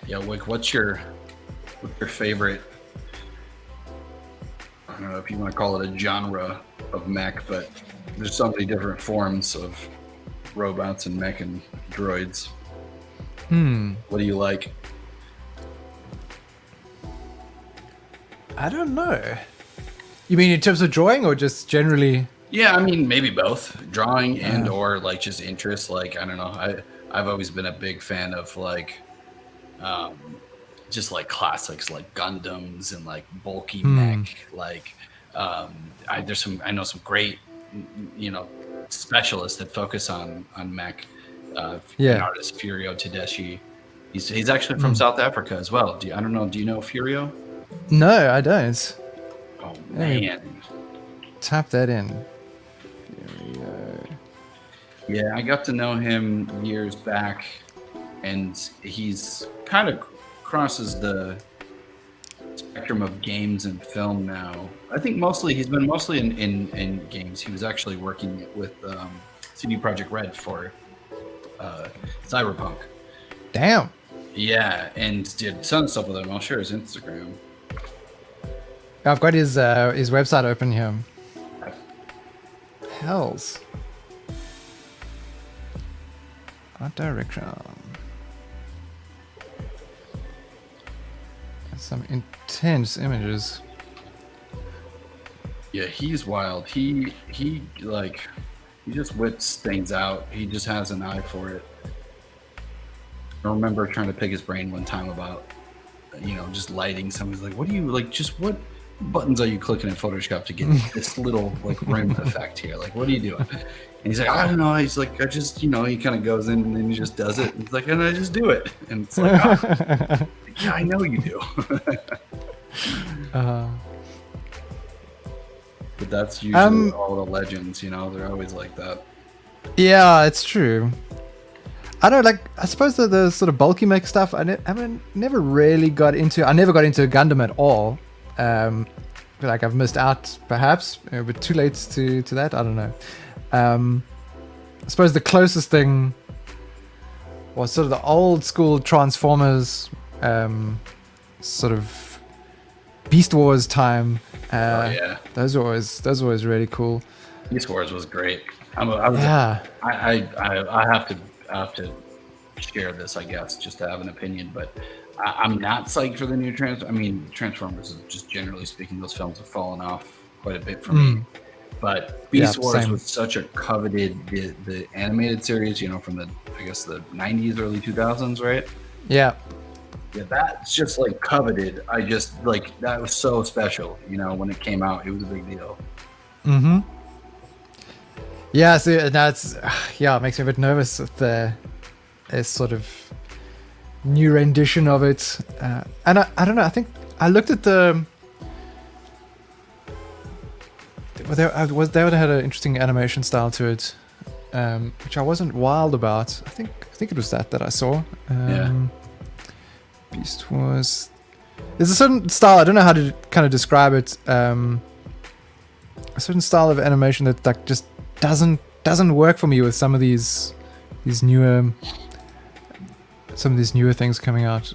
Yeah, Wick, what's your favorite? I don't know if you want to call it a genre of mech, but there's so many different forms of robots and mech and droids. What do you like? I don't know. You mean in terms of drawing or just generally? Yeah, I mean maybe both drawing and or like just interest. Like I don't know. I've always been a big fan of like just like classics like Gundams and like bulky mech. Like I know some great specialists that focus on mech. An artist Furio Tedeschi. He's actually from South Africa as well. Do you know Furio? No, I don't. Oh man. Tap that in. Yeah, I got to know him years back, and he's kind of crosses the spectrum of games and film now. I think he's been mostly in games. He was actually working with CD Projekt Red for Cyberpunk. Damn. Yeah, and did some stuff with him. I'll share his Instagram. I've got his website open here. Hells. Art direction. Some intense images. Yeah, he's wild. He just whips things out. He just has an eye for it. I remember trying to pick his brain one time about, just lighting. Someone's like, "What do you like? Just what buttons are you clicking in Photoshop to get this little like rim effect here? Like, what are you doing?" And he's like, "I don't know." He's like, "I just, he kind of goes in and then he just does it." And he's like, "And I just do it." And it's like, "Yeah, I know you do." But that's usually all the legends. They're always like that. Yeah, it's true. I don't like. I suppose the sort of bulky mech stuff. I never really got into. I never got into Gundam at all. Like I've missed out, perhaps, but too late to that. I don't know. I suppose the closest thing was sort of the old school Transformers, sort of Beast Wars time. Yeah, those were always really cool. Beast Wars was great. I have to share this, I guess, just to have an opinion, but I'm not psyched for the new Transformers, just generally speaking, those films have fallen off quite a bit for me. But Beast Wars was such a coveted, the animated series, from the 90s, early 2000s, right? Yeah. Yeah, that's just like coveted. I just like that was so special. When it came out, it was a big deal. Mm-hmm. Yeah, so that's it makes me a bit nervous with the sort of new rendition of it. And I don't know. I think I looked at the. They would have had an interesting animation style to it, which I wasn't wild about. I think it was that I saw. Beast Wars. There's a certain style. I don't know how to kind of describe it. A certain style of animation that like just doesn't work for me with some of these newer things coming out.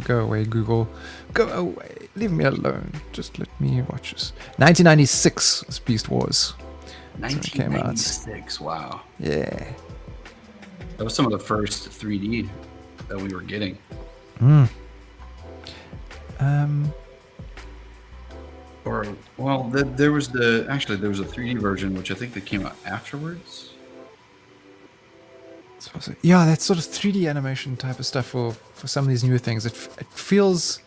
Go away, Google. Go away. Leave me alone. Just let me watch this. 1996 was Beast Wars. 1996. Wow. Yeah. That was some of the first 3D that we were getting. There was a 3D version which I think that came out afterwards. Yeah, that sort of 3D animation type of stuff for some of these newer things. It feels,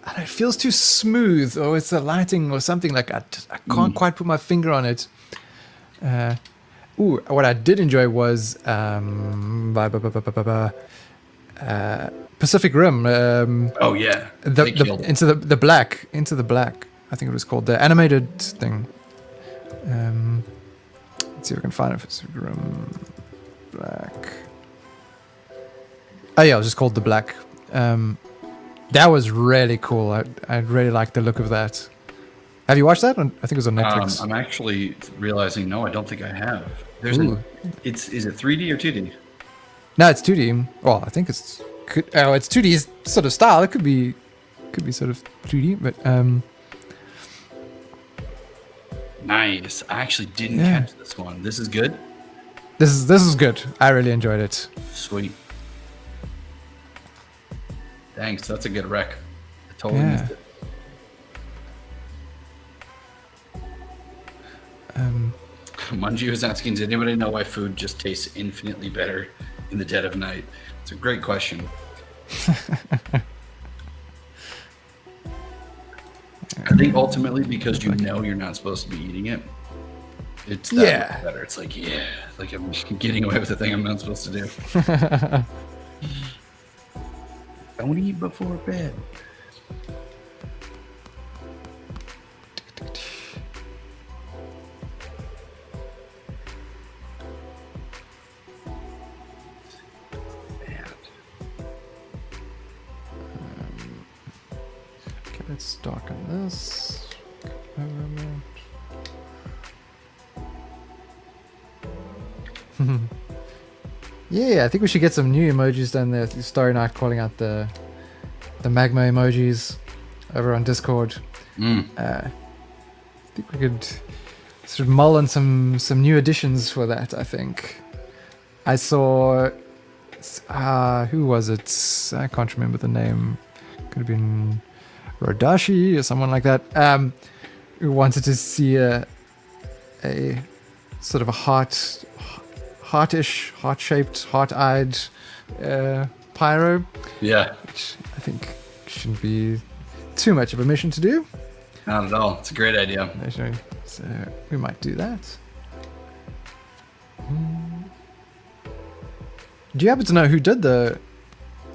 I don't know, it feels too smooth, or it's the lighting or something like I can't quite put my finger on it. What I did enjoy was Pacific Rim. Oh yeah, Into the Black. I think it was called the animated thing. Let's see if I can find it. Pacific Rim Black. Oh yeah, it was just called The Black. That was really cool. I really liked the look of that. Have you watched that? I think it was on Netflix. I'm actually realizing no, I don't think I have. Is it 3D or 2D? No, it's 2D. Well, I think it's 2D sort of style. It could be sort of 3D, but Nice. I actually didn't catch this one. This is good. This is good. I really enjoyed it. Sweet. Thanks. That's a good rec. I totally missed it. Munji was asking, does anybody know why food just tastes infinitely better in the dead of night? It's a great question. I think ultimately because you know you're not supposed to be eating it. It's that much better. It's like, like I'm getting away with the thing I'm not supposed to do. Don't eat before bed. Okay, let's darken this. Yeah, I think we should get some new emojis done there. Starry Night calling out the magma emojis over on Discord. I think we could sort of mull on some new additions for that. I think I saw who was it? I can't remember the name. Could have been Rodashi or someone like that. Who wanted to see a sort of a heartish, heart-shaped, heart-eyed pyro. Yeah. Which I think shouldn't be too much of a mission to do. Not at all. It's a great idea. So we might do that. Do you happen to know who did the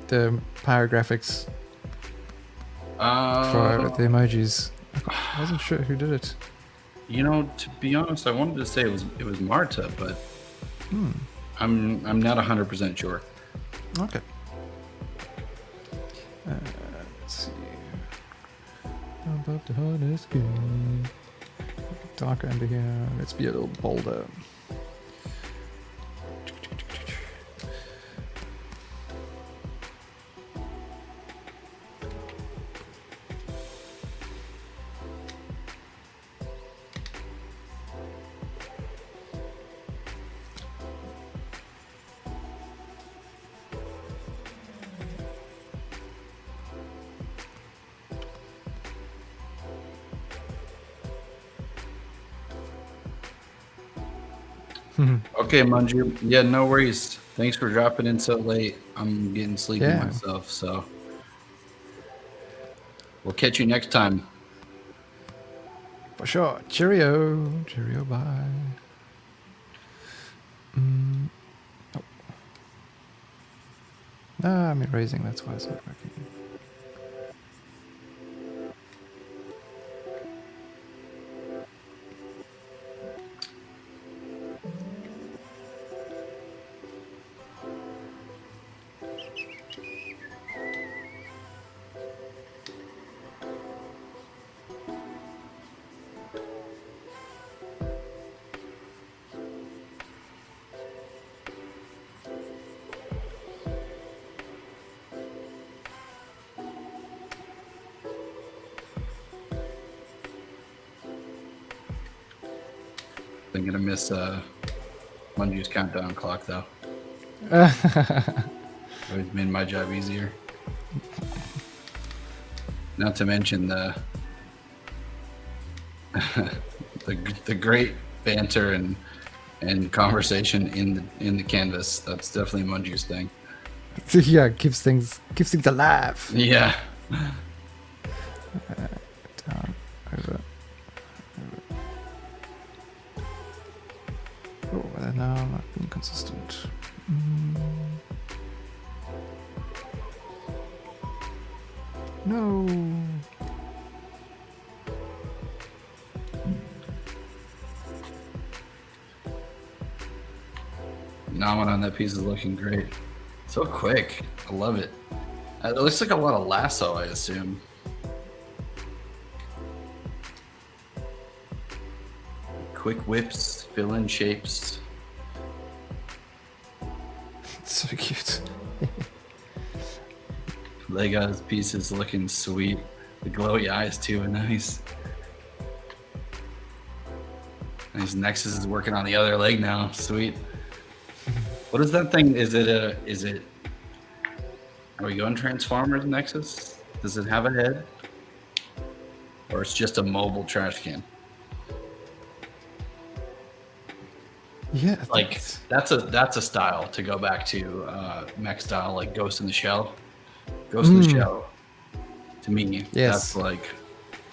pyrographics for the emojis? I wasn't sure who did it. You know, to be honest, I wanted to say it was Marta, but I'm not 100% sure. Okay. Let's see. Above the hardest skin. Darker under here. Let's be a little bolder. Okay, Munji. Yeah, no worries. Thanks for dropping in so late. I'm getting sleepy myself, so we'll catch you next time. For sure. Cheerio. Cheerio, bye. Oh. I'm erasing, that's why it's not working. I'm gonna miss Munji's countdown clock though. Always made my job easier. Not to mention the the great banter and conversation in the canvas. That's definitely Munji's thing. Yeah, keeps things alive. Yeah. Down, over. Oh, they're now not being consistent. No. Nomin on that piece is looking great. So quick. I love it. It looks like a lot of lasso, I assume. Quick whips, fill-in shapes. It's so cute. Lego's piece is looking sweet. The glowy eyes too are nice. His Nexus is working on the other leg now. Sweet. What is that thing? Is it? Are we going Transformers Nexus? Does it have a head? Or it's just a mobile trash can? Yeah, Like that's a style to go back to mech style, like Ghost in the Shell. Ghost in the Shell. To me, that's like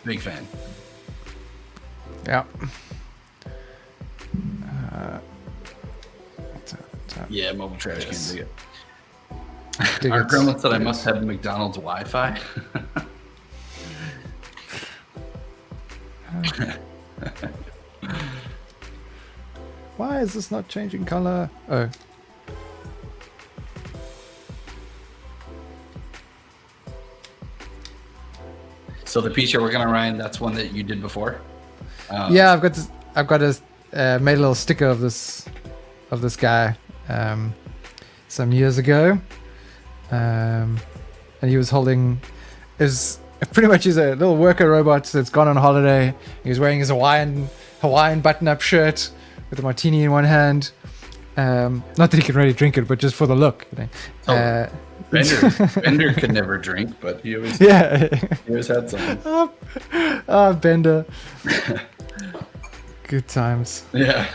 big fan. Yeah. Yeah, mobile trash can. Dig it. Dig Our it. grandma said I must have McDonald's Wi-Fi. Why is this not changing color? Oh. So the piece you're working on, Ryan, that's one that you did before. Yeah, I've got a made a little sticker of this guy some years ago, and he was holding is pretty much he's a little worker robot that's gone on holiday. He was wearing his Hawaiian button-up shirt with a martini in one hand. Not that he can really drink it, but just for the look. You know. Bender could never drink, but he always he always had some. Bender. Good times. Yeah.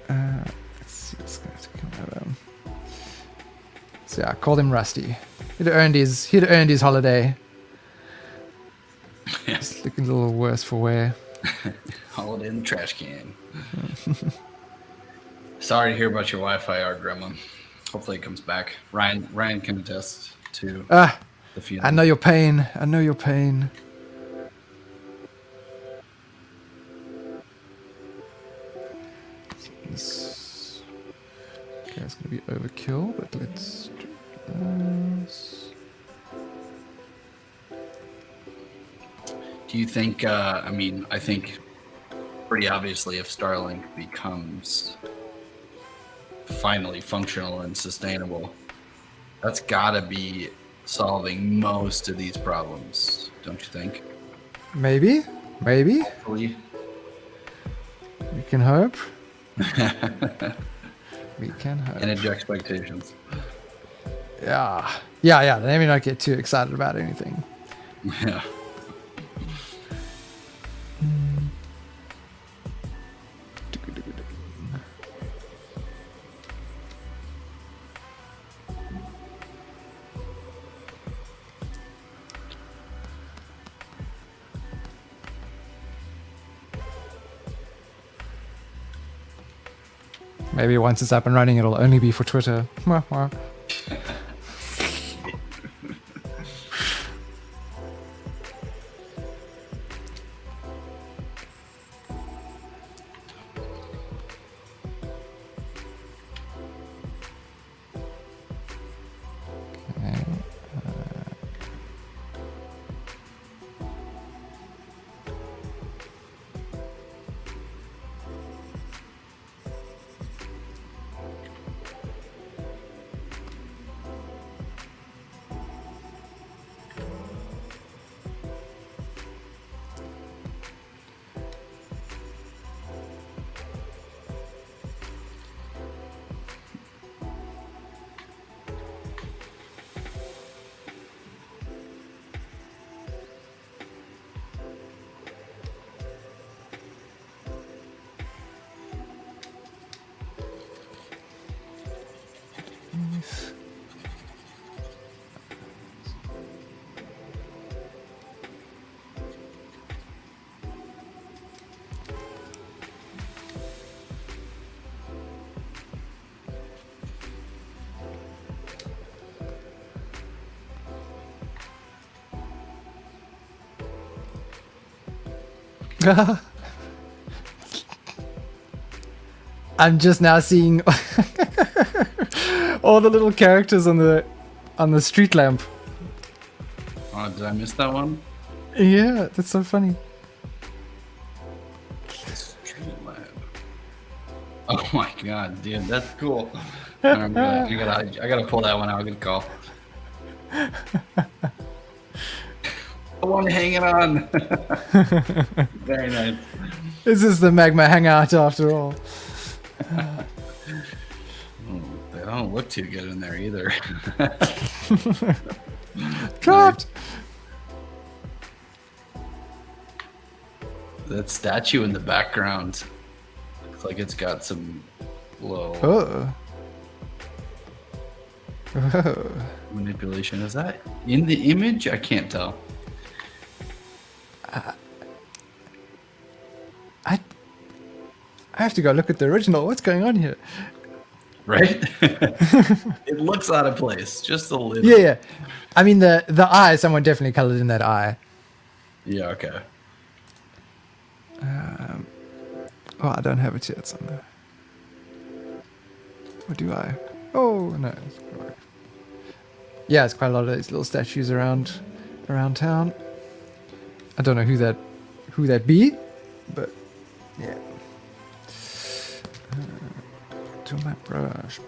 Let's see what's going to come out of him. So yeah, I called him Rusty. He'd earned his holiday. He's looking a little worse for wear. Holiday in the trash can. Sorry to hear about your Wi-Fi, our grandma. Hopefully it comes back. Ryan can attest to the feeling. I know your pain. I know your pain. This guy's gonna be overkill, but let's do this. Do you think, I think pretty obviously if Starlink becomes finally functional and sustainable, that's gotta be solving most of these problems, don't you think? Maybe. Hopefully. We can hope. We can hope. Manage expectations. Yeah. Let me not get too excited about anything. Yeah. Maybe once it's up and running, it'll only be for Twitter. I'm just now seeing all the little characters on the street lamp. Oh, did I miss that one? Yeah, that's so funny. Street lab. Oh my god, dude, that's cool. I gotta pull that one out. Good call. The one hanging on. Very nice. This is the Magma Hangout after all. They don't look too good in there either. Trapped. That statue in the background looks like it's got some little manipulation. Is that in the image? I can't tell. I have to go look at the original. What's going on here? Right? It looks out of place, just a little. Yeah. I mean, the eye, someone definitely colored in that eye. Yeah, okay. Oh, I don't have it yet. Somewhere. Or do I? Oh no. Yeah, it's quite a lot of these little statues around town. I don't know who that be, but yeah. To my brush.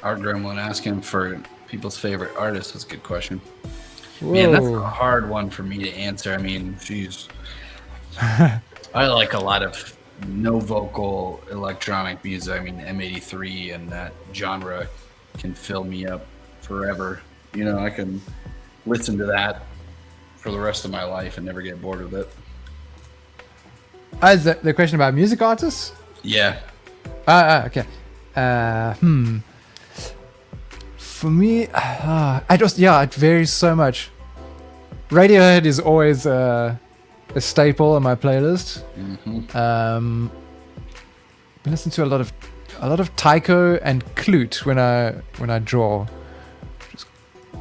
Art Gremlin asking for people's favorite artist. That's a good question. Whoa. Man, that's a hard one for me to answer. I mean, I like a lot of no vocal electronic music. I mean, M83 and that genre can fill me up forever. You know, I can listen to that for the rest of my life and never get bored with it. Is the question about music artists? Yeah. Okay. For me, it varies so much. Radiohead is always a staple on my playlist. Mm-hmm. I listen to a lot of taiko and flute when I draw. Just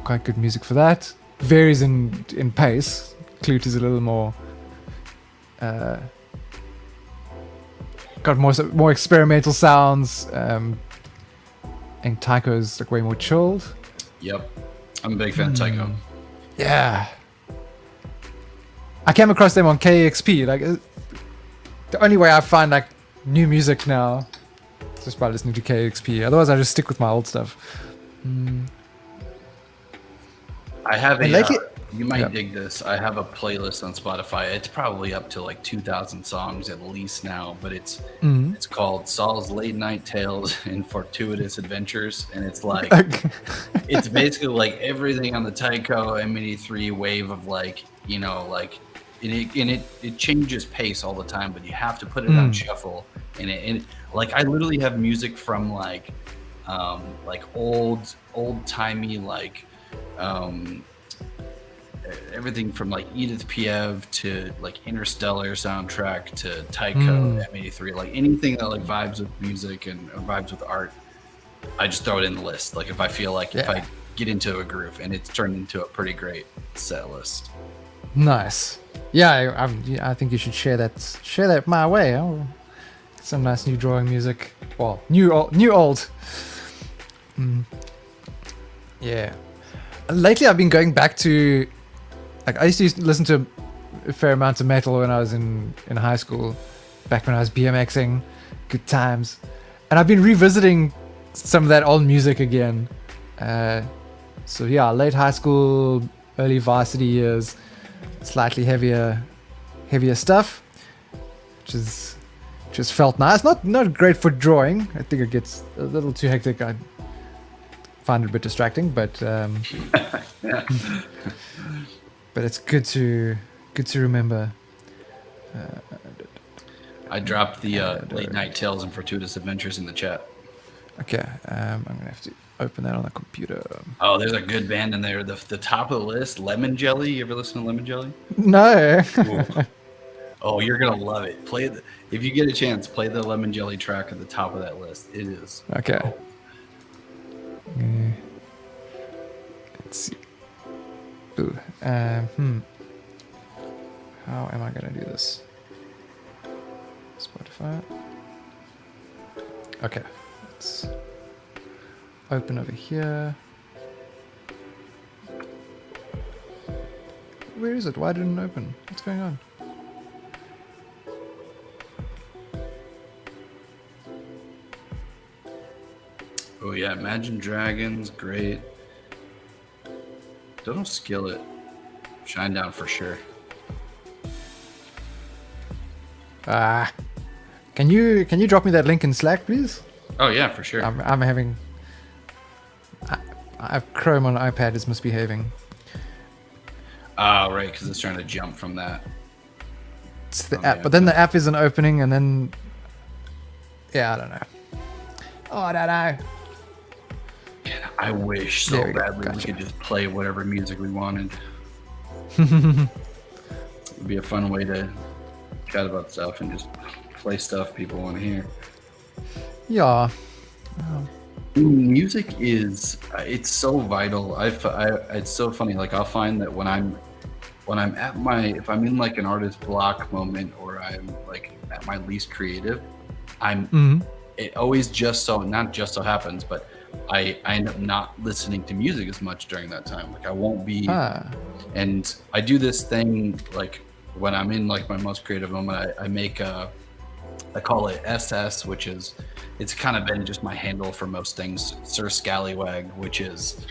quite good music for that. Varies in pace. Flute is a little more got more experimental sounds. And taiko's like way more chilled. Yep. I'm a big fan of taiko. Yeah. I came across them on KEXP. Like the only way I find like new music now is just by listening to KEXP. Otherwise, I just stick with my old stuff. I have And lately- you might dig this. I have a playlist on Spotify. It's probably up to like 2,000 songs at least now, but it's called Saul's Late Night Tales and Fortuitous Adventures, and it's like it's basically like everything on the Taiko M83 wave of like, you know, like it changes pace all the time, but you have to put it on shuffle, and like I literally have music from like old timey like everything from like Edith Piaf to like Interstellar soundtrack to Taiko M83, like anything that like vibes with music and vibes with art, I just throw it in the list. Like if I feel like if I get into a groove, and it's turned into a pretty great set list. Nice. Yeah, I think you should share that my way. Oh, some nice new drawing music. Well, new old. Yeah. Lately, I've been going back to. Like I used to listen to a fair amount of metal when I was in high school, back when I was BMXing, good times, and I've been revisiting some of that old music again. So yeah, late high school, early varsity years, slightly heavier stuff, which just felt nice. Not great for drawing. I think it gets a little too hectic. I find it a bit distracting, but but it's good to remember. I dropped the Late Night Tales and Fortuitous Adventures in the chat. Okay, I'm gonna have to open that on the computer. Oh, there's a good band in there. The top of the list, Lemon Jelly. You ever listen to Lemon Jelly? No. Oh, you're gonna love it. If you get a chance, play the Lemon Jelly track at the top of that list. It is. Okay. Let's see. Ooh. How am I gonna do this? Spotify. Okay. Let's open over here. Where is it? Why didn't it open? What's going on? Oh yeah, Imagine Dragons, great. Don't know Skillet. Shine Down for sure. Can you drop me that link in Slack, please? Oh yeah, for sure. I'm having. I have Chrome on iPad is misbehaving. Oh right, because it's trying to jump from that. It's the app, but then the app isn't opening, and then. Yeah, I don't know. Oh, I don't know. Yeah, I wish so badly we could just play whatever music we wanted. It'd be a fun way to chat about stuff and just play stuff people want to hear. Yeah. Music is it's so vital. It's so funny. Like I'll find that when I'm at my, if I'm in like an artist block moment or I'm like at my least creative, it always not just so happens, but I end up not listening to music as much during that time. Like I won't be, and I do this thing like when I'm in like my most creative moment, I make I call it SS, which is, it's kind of been just my handle for most things, Sir Scallywag, which is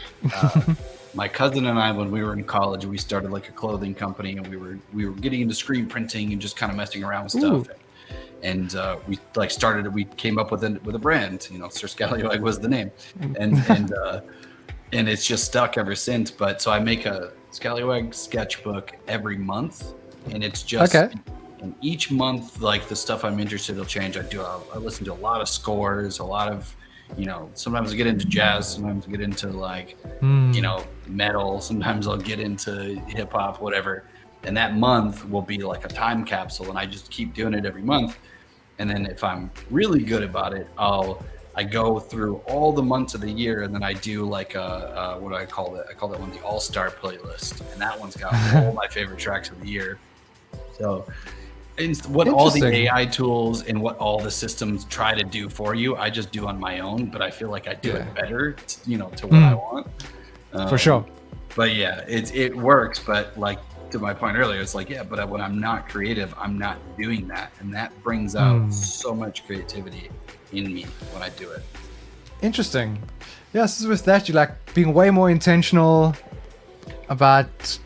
my cousin and I, when we were in college, we started like a clothing company, and we were getting into screen printing and just kind of messing around with stuff. And we like started, we came up with a brand, you know, Sir Scallywag was the name, and it's just stuck ever since. But so I make a Scallywag sketchbook every month, and it's just and each month, like the stuff I'm interested in will change. I listen to a lot of scores, a lot of, you know, sometimes I get into jazz, sometimes I get into like, you know, metal, sometimes I'll get into hip hop, whatever. And that month will be like a time capsule, and I just keep doing it every month. And then if I'm really good about it, I go through all the months of the year, and then I do like what do I call it? I call that one the All-Star playlist, and that one's got all my favorite tracks of the year. So, and what all the AI tools and what all the systems try to do for you, I just do on my own. But I feel like I do it better, you know, to what I want. For sure. But yeah, it works. But like to my point earlier, it's like, yeah, but when I'm not creative, I'm not doing that, and that brings out so much creativity in me when I do it. Interesting. Yes, with that, you like being way more intentional about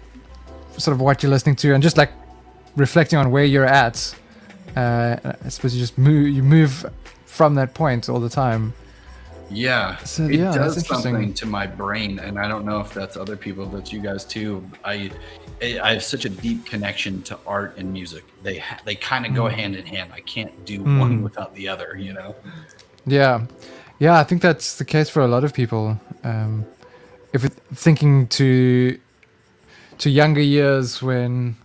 sort of what you're listening to, and just like reflecting on where you're at. I suppose you just move from that point all the time. Yeah, so, it does something to my brain, and I don't know if that's other people, that's you guys too. I have such a deep connection to art and music. They kind of go hand in hand. I can't do one without the other, you know? Yeah. I think that's the case for a lot of people. If it's thinking to younger years when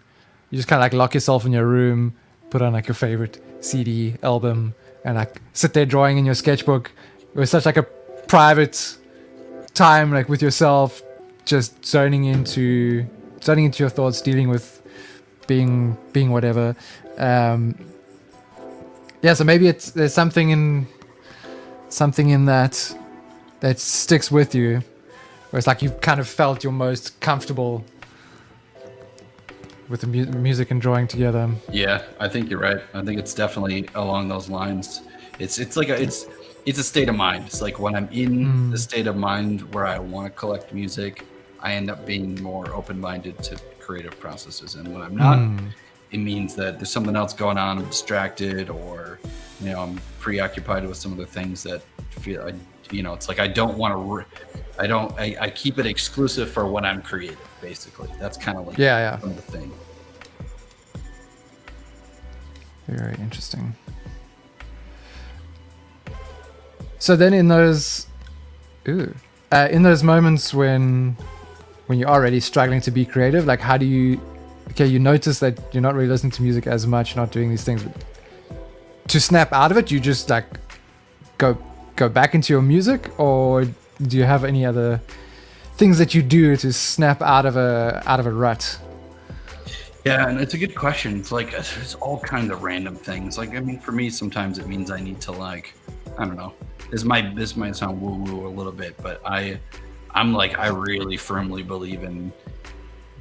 you just kind of like lock yourself in your room, put on like your favorite CD album, and like sit there drawing in your sketchbook. It was such like a private time, like with yourself, just zoning into your thoughts, dealing with being whatever. So maybe there's something in that sticks with you, where it's like you've kind of felt your most comfortable with the music and drawing together. Yeah, I think you're right. I think it's definitely along those lines. It's like it's a state of mind. It's like when I'm in the state of mind where I want to collect music, I end up being more open-minded to creative processes. And when I'm not, it means that there's something else going on. I'm distracted, or, you know, I'm preoccupied with some of the things that feel, you know, it's like I don't want to, I keep it exclusive for when I'm creative, basically. That's kind of like the thing. Very interesting. So then in those moments when you're already struggling to be creative, like how do you notice that you're not really listening to music as much, not doing these things, but to snap out of it, you just like go back into your music, or do you have any other things that you do to snap out of a rut? Yeah, and it's a good question. It's like there's all kinds of random things. Like, I mean, for me, sometimes it means I need to, like, I don't know. This might sound woo-woo a little bit, but I'm like, I really firmly believe in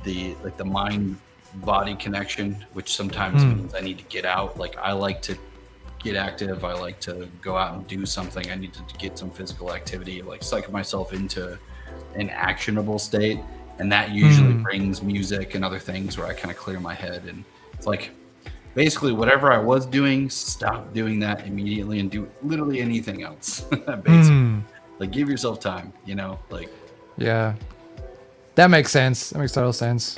the mind body connection, which sometimes means I need to get out. Like I like to get active. I like to go out and do something. I need to get some physical activity, like psych myself into an actionable state. And that usually brings music and other things where I kind of clear my head. And it's like, basically whatever I was doing, stop doing that immediately and do literally anything else. Basically, like give yourself time, you know, like. Yeah, that makes sense. That makes total sense.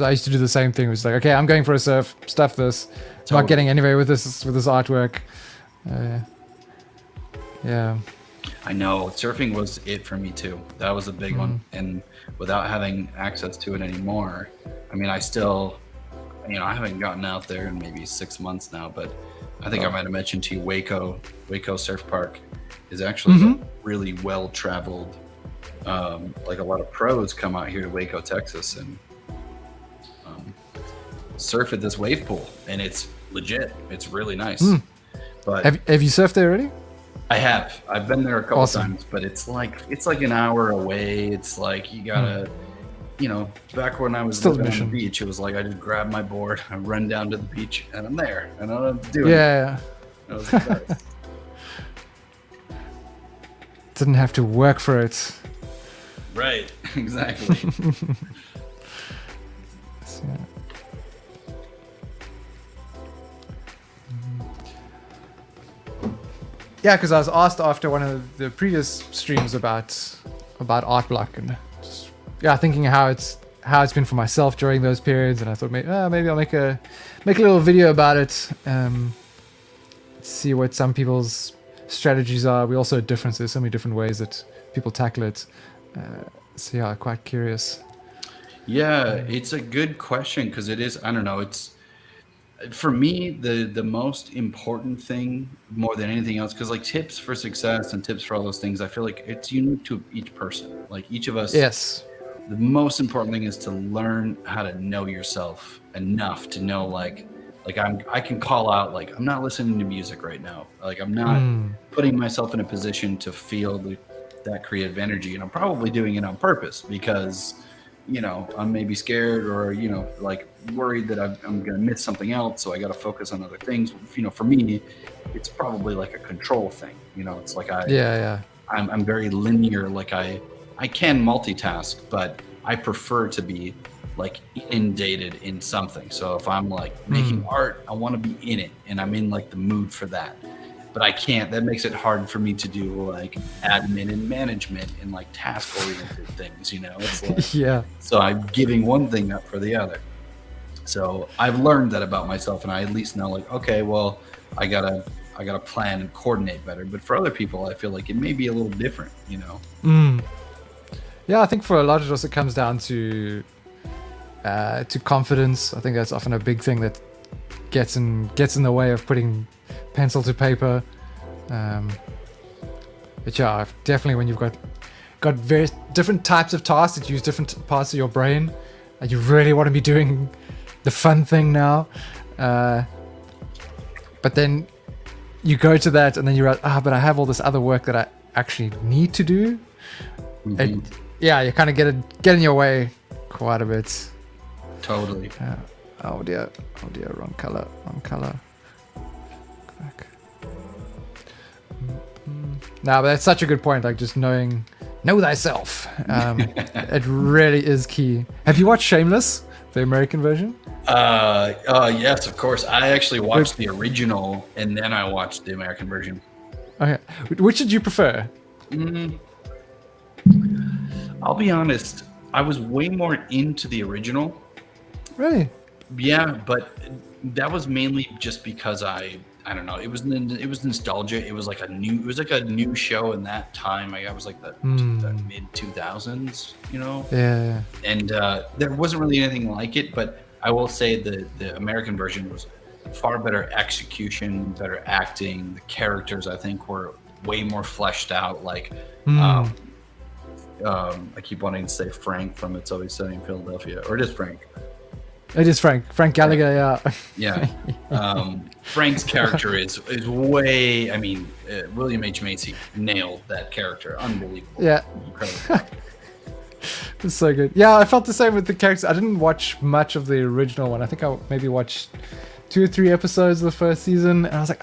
I used to do the same thing. It was like, okay, I'm going for a surf. Stuff this. Totally. Not getting anywhere with this artwork. Yeah. I know surfing was it for me too. That was a big one. And without having access to it anymore, I mean, I still, you know, I haven't gotten out there in maybe 6 months now, but I think I might have mentioned to you, Waco Surf Park is actually really well traveled. Like a lot of pros come out here to Waco, Texas, and surf at this wave pool, and it's legit. It's really nice. But have you surfed there already? I have. I've been there a couple times, but it's like an hour away. It's like you gotta, you know, back when I was living on the beach, it was like I just grab my board, I run down to the beach, and I'm there. I don't have to do it. Yeah. That was the best. Didn't have to work for it. Right. Exactly. Yeah, because I was asked after one of the previous streams about art block and just, thinking how it's been for myself during those periods, and I thought maybe I'll make a little video about it. See what some people's strategies are. We also have differences, so many different ways that people tackle it. So yeah, quite curious. Yeah, it's a good question because it is. I don't know. It's. For me, the most important thing more than anything else, because like tips for success and tips for all those things, I feel like it's unique to each person. Like each of us. Yes. The most important thing is to learn how to know yourself enough to know like I can call out like I'm not listening to music right now. Like I'm not putting myself in a position to feel that creative energy, and I'm probably doing it on purpose because, you know, I'm maybe scared or, you know, like worried that I'm going to miss something else. So I got to focus on other things. You know, for me, it's probably like a control thing. You know, it's like I'm very linear. Like I can multitask, but I prefer to be like inundated in something. So if I'm like making art, I want to be in it and I'm in like the mood for that. But I can't. That makes it hard for me to do like admin and management and like task-oriented things, you know? It's like, so I'm giving one thing up for the other. So I've learned that about myself, and I at least know like, okay, well, I gotta plan and coordinate better. But for other people, I feel like it may be a little different, you know? Yeah, I think for a lot of us, it comes down to confidence. I think that's often a big thing that gets in the way of putting pencil to paper. But yeah, definitely when you've got various different types of tasks that use different parts of your brain, and you really want to be doing the fun thing now, but then you go to that and then you realize, but I have all this other work that I actually need to do. And you kind of get in your way quite a bit. Totally. Oh dear, wrong color. Back. No, but that's such a good point. Like just know thyself. It really is key. Have you watched Shameless, the American version? Yes, of course. I actually watched the original and then I watched the American version. Okay, which did you prefer? I'll be honest. I was way more into the original. Really? Yeah, but that was mainly just because I don't know. It was nostalgia. It was like a new show in that time. I was like the mid 2000s, you know. Yeah. And there wasn't really anything like it, but I will say the American version was far better execution, better acting. The characters I think were way more fleshed out. Like I keep wanting to say Frank from It's Always Sunny in Philadelphia, or it is Frank. It is Frank Gallagher, yeah. Frank's character is way. I mean, William H. Macy nailed that character. Unbelievable. Yeah. Incredible. It's so good. Yeah, I felt the same with the characters. I didn't watch much of the original one. I think I maybe watched 2 or 3 episodes of the first season, and I was like,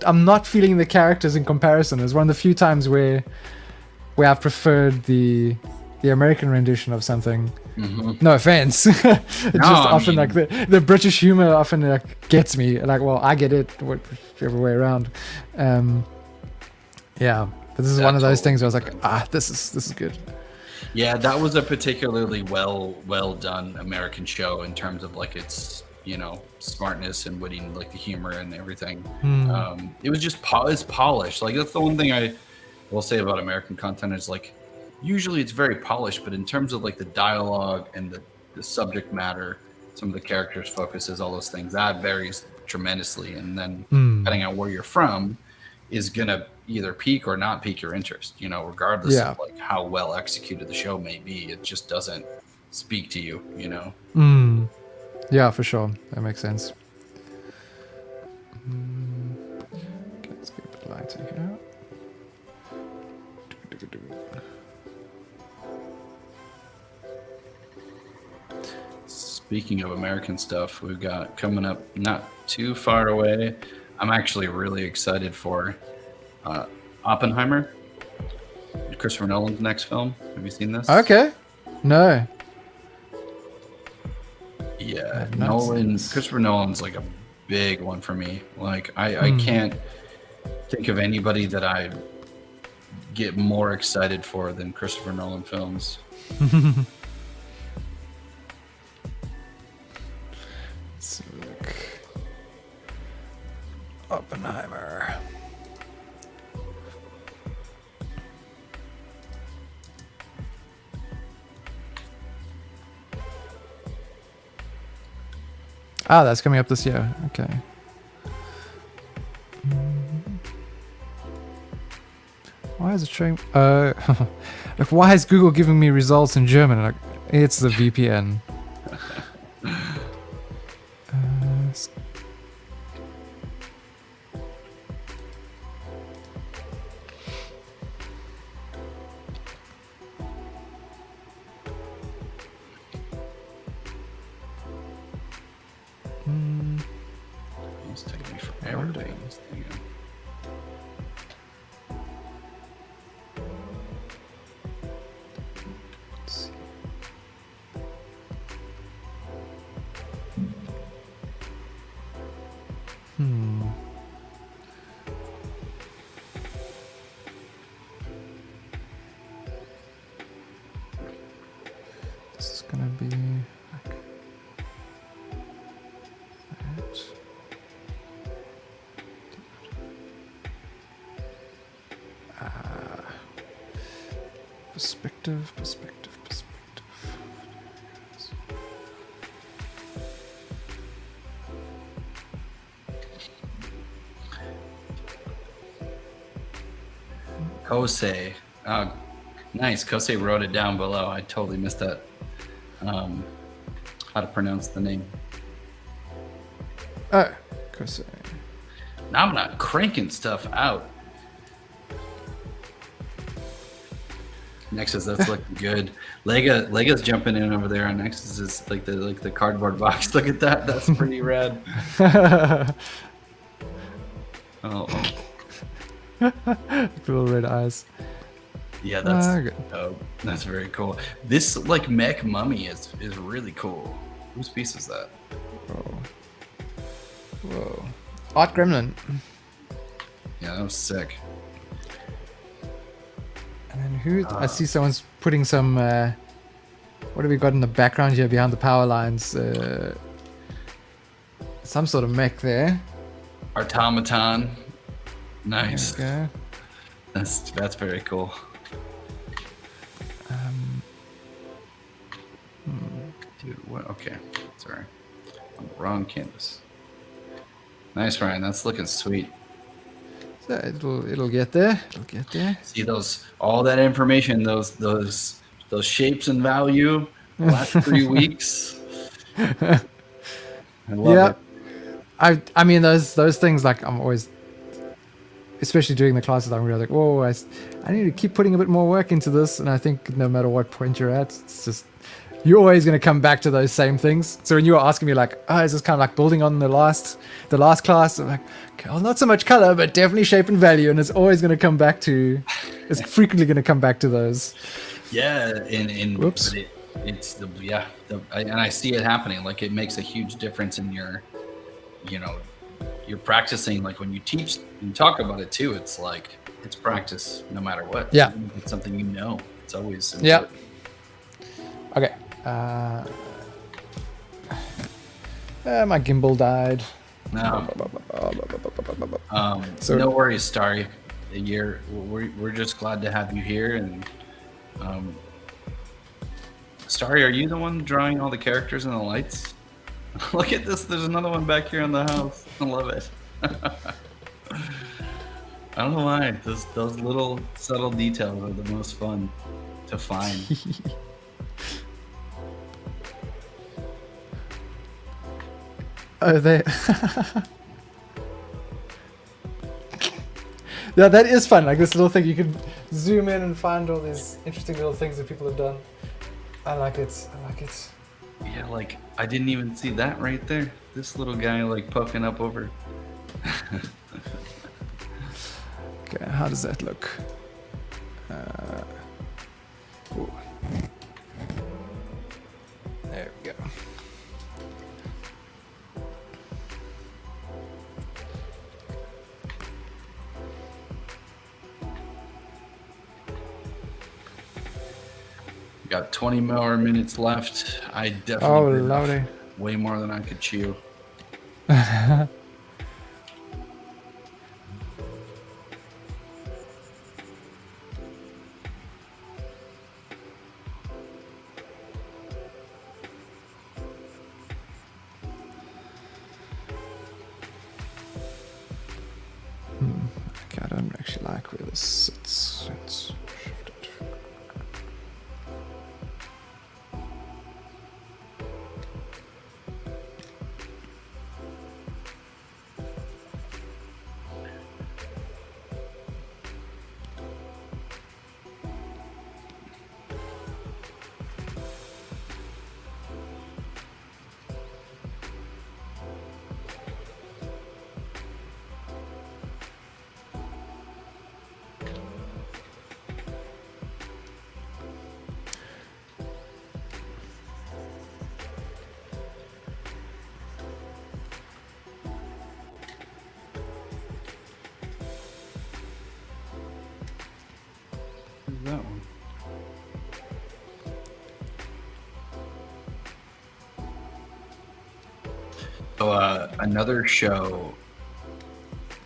I'm not feeling the characters in comparison. It's one of the few times where I've preferred the American rendition of something. Mm-hmm. No offense. Like the British humor often like gets me. Like, well, I get it whichever way around. Yeah, but this is one of those things where I was like, this is good. Yeah, that was a particularly well done American show in terms of like its, you know, smartness and witty, like the humor and everything. It was just it's polished. Like that's the one thing I will say about American content is like usually it's very polished, but in terms of like the dialogue and the subject matter, some of the characters' focuses, all those things, that varies tremendously. And then depending on where you're from is gonna either pique or not pique your interest, you know, regardless of like how well executed the show may be. It just doesn't speak to you, you know. Yeah, for sure. That makes sense. Okay, let's get a bit lighter here. Speaking of American stuff, we've got coming up not too far away. I'm actually really excited for Oppenheimer, Christopher Nolan's next film. Have you seen this? Okay. No. Yeah, Christopher Nolan's like a big one for me. Like I can't think of anybody that I get more excited for than Christopher Nolan films. Let's look. Oppenheimer. That's coming up this year. Okay. Why is it showing? Like, why is Google giving me results in German? Like, it's the VPN. It's taking me forever to take this thing in. This is gonna be like that. Perspective. Kosei. Nice. Kosei wrote it down below. I totally missed that. How to pronounce the name. Kosei. Now I'm not cranking stuff out. Nexus, that's looking good. Lega's jumping in over there on Nexus is like the cardboard box. Look at that. That's pretty rad. Oh. Little red eyes. Yeah, that's good. That's very cool. This like mech mummy is really cool. Whose piece is that? Whoa. Art Gremlin. Yeah, that was sick. And then who? I see someone's putting some. What have we got in the background here behind the power lines? Some sort of mech there. Automaton. Nice. There we go. That's very cool. Dude, what? Okay, sorry, on the wrong canvas. Nice, Ryan. That's looking sweet. So it'll get there. It'll get there. See all that information, those shapes and value. Last 3 weeks. I love it. I mean those things, like, I'm always, especially during the classes, I'm really like, whoa, I need to keep putting a bit more work into this. And I think no matter what point you're at, it's just, you're always going to come back to those same things. So when you were asking me like, oh, is this kind of like building on the last class? I'm like, okay, well, not so much color, but definitely shape and value. And it's always going to come back to, it's frequently going to come back to those. Yeah. And whoops. And I see it happening. Like, it makes a huge difference in your, you're practicing. Like when you teach and talk about it too, it's like, it's practice no matter what. Yeah. Even if it's something, it's always important. Yeah. Okay. My gimbal died. No. So no worries, Starry. We're just glad to have you here. And Starry, are you the one drawing all the characters and the lights? Look at this. There's another one back here in the house. I love it. I don't know why. Those little subtle details are the most fun to find. Oh, they. Yeah, that is fun. Like this little thing, you can zoom in and find all these interesting little things that people have done. I like it. Yeah, like I didn't even see that right there. This little guy like poking up over. Okay, how does that look? Ooh. There we go. Got 20 more minutes left. I definitely bit off lovely. way more than I could chew. Okay, I don't actually like where this sits. It's shifted. Who's that one? So another show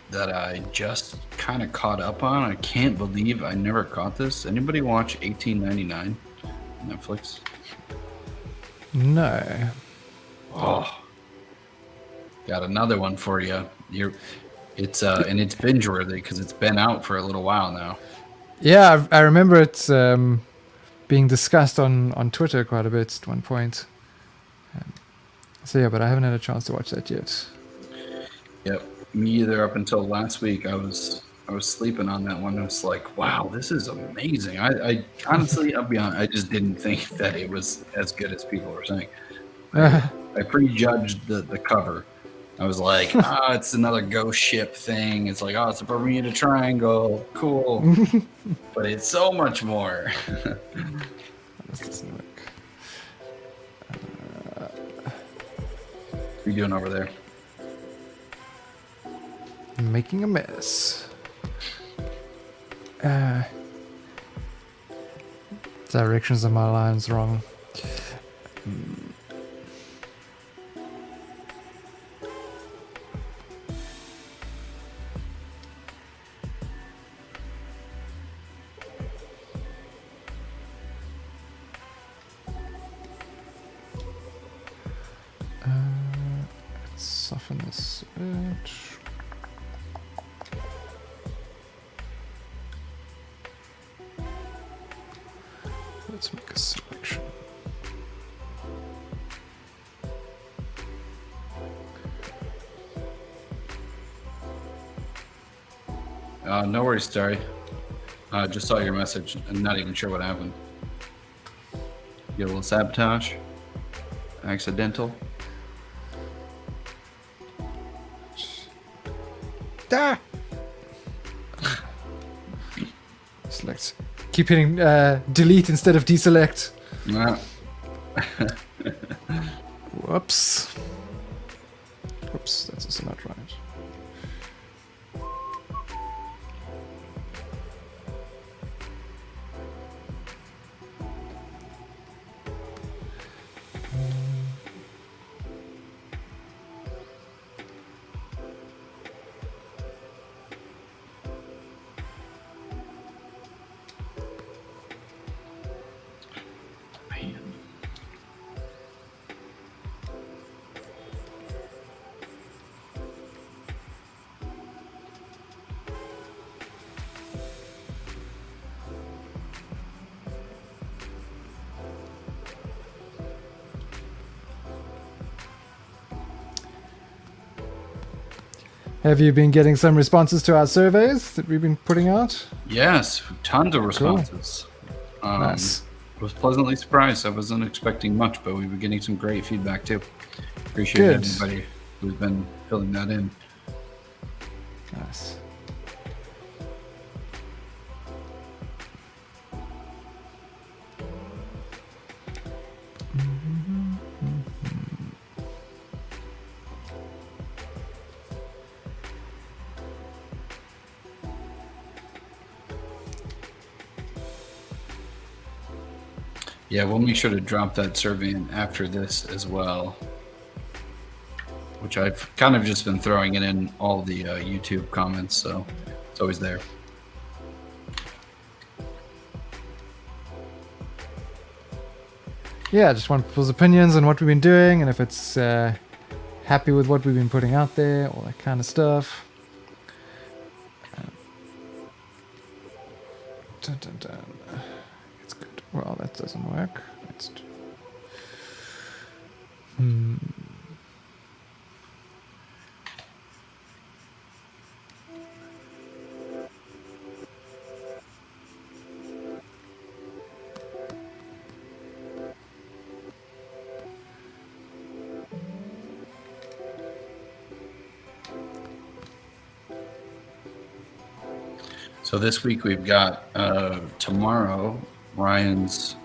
that I just kind of caught up on. I can't believe I never caught this. Anybody watch 1899 on Netflix? No. Oh, got another one for you. It's binge worthy because it's been out for a little while now. Yeah, I remember it being discussed on Twitter quite a bit at one point. So yeah, but I haven't had a chance to watch that yet. Yep, me either. Up until last week, I was sleeping on that one. I was like, wow, this is amazing. I honestly, I'll be honest, I just didn't think that it was as good as people were saying. I prejudged the cover. I was like, it's another ghost ship thing. It's like, it's a Bermuda Triangle. Cool. But it's so much more. This doesn't work. What are you doing over there? Making a mess. Directions of my lines wrong. Let's soften this a bit. Let's make a selection. No worries, Starry. Just saw your message. I'm not even sure what happened. Get a little sabotage. Accidental. Ah! Select. Keep hitting delete instead of deselect. Yeah. Whoops. Whoops, that's also not right. Have you been getting some responses to our surveys that we've been putting out? Yes, tons of responses. Cool. Nice. I was pleasantly surprised. I wasn't expecting much, but we've been getting some great feedback too. Appreciate everybody who's been filling that in. Nice. Yeah, we'll make sure to drop that survey in after this as well, which I've kind of just been throwing it in all the YouTube comments, so it's always there. Yeah, just want people's opinions on what we've been doing and if it's happy with what we've been putting out there, all that kind of stuff. Dun, dun, dun. It's good. Well, that doesn't work. Let's So this week we've got tomorrow Ryan's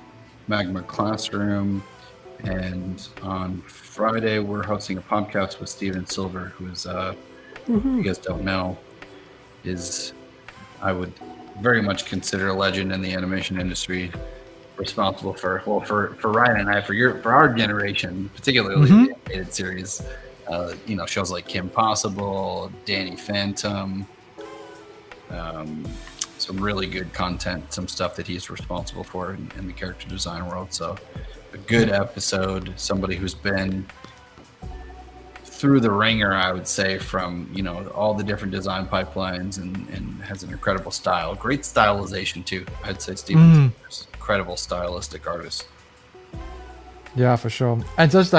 Magma Classroom, and on Friday we're hosting a podcast with Steven Silver, who is, if you guys don't know, is, I would very much consider a legend in the animation industry, responsible for Ryan and I, for our generation, particularly the animated series, shows like Kim Possible, Danny Phantom, some really good content, some stuff that he's responsible for in the character design world. So a good episode, somebody who's been through the ringer, I would say, from, all the different design pipelines and has an incredible style, great stylization too. I'd say Steven's an incredible stylistic artist. Yeah, for sure. And just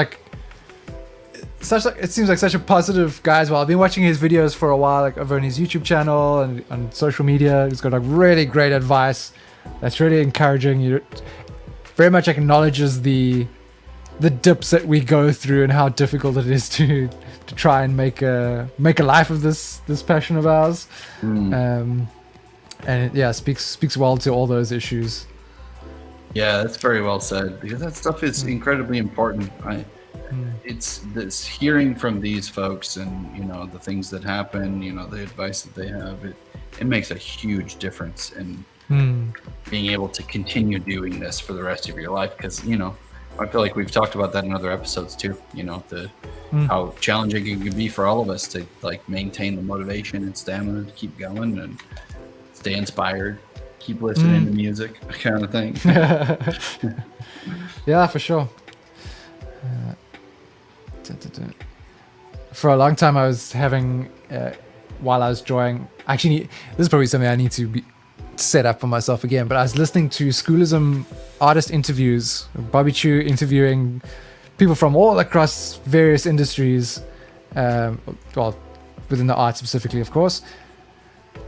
it seems like such a positive guy as well. I've been watching his videos for a while, like over on his YouTube channel and on social media. He's got like really great advice that's really encouraging. He very much acknowledges the dips that we go through and how difficult it is to try and make a life of this passion of ours. And it speaks well to all those issues. Yeah, that's very well said, because that stuff is incredibly important. It's this hearing from these folks and the things that happen, the advice that they have, it makes a huge difference in being able to continue doing this for the rest of your life, because I feel like we've talked about that in other episodes too, how challenging it can be for all of us to maintain the motivation and stamina to keep going and stay inspired, keep listening to music, kind of thing. Yeah, for sure. For a long time I was having, while I was drawing, actually this is probably something I need to set up for myself again, but I was listening to Schoolism artist interviews, Bobby Chu interviewing people from all across various industries, well, within the art specifically, of course.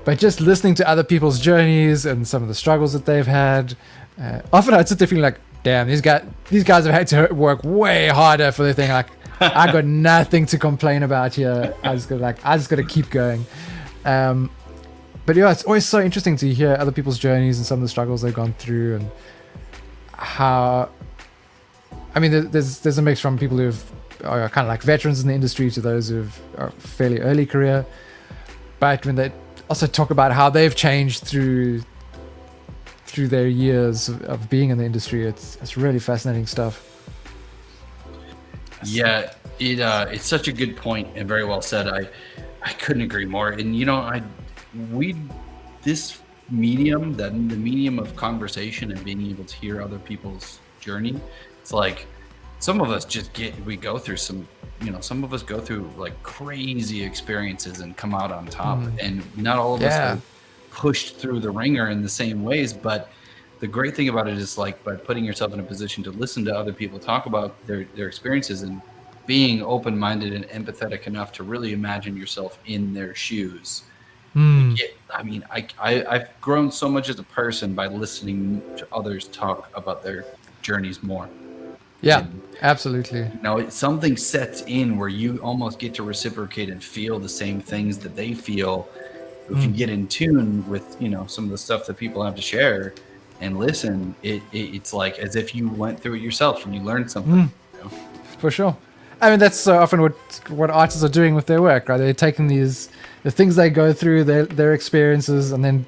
but just listening to other people's journeys and some of the struggles that they've had, often I'd sit there feeling like, damn, these guys have had to work way harder for their thing. Like, I got nothing to complain about here. I just gotta keep going. But yeah, it's always so interesting to hear other people's journeys and some of the struggles they've gone through, and how, I mean, there's a mix from people who are kind of like veterans in the industry to those who are fairly early career. But when they also talk about how they've changed through their years of being in the industry, it's really fascinating stuff. Yeah, it's such a good point and very well said. I couldn't agree more. And this medium, the medium of conversation and being able to hear other people's journey, it's like some of us we go through some of us go through like crazy experiences and come out on top, and not all of us are pushed through the ringer in the same ways. But the great thing about it is, like, by putting yourself in a position to listen to other people talk about their experiences and being open-minded and empathetic enough to really imagine yourself in their shoes. I mean, I've grown so much as a person by listening to others talk about their journeys more. Yeah, absolutely. Something sets in where you almost get to reciprocate and feel the same things that they feel. If you get in tune with, some of the stuff that people have to share and listen, it's like as if you went through it yourself and you learned something. For sure. I mean, that's so often what artists are doing with their work, right? They're taking the things they go through, their experiences, and then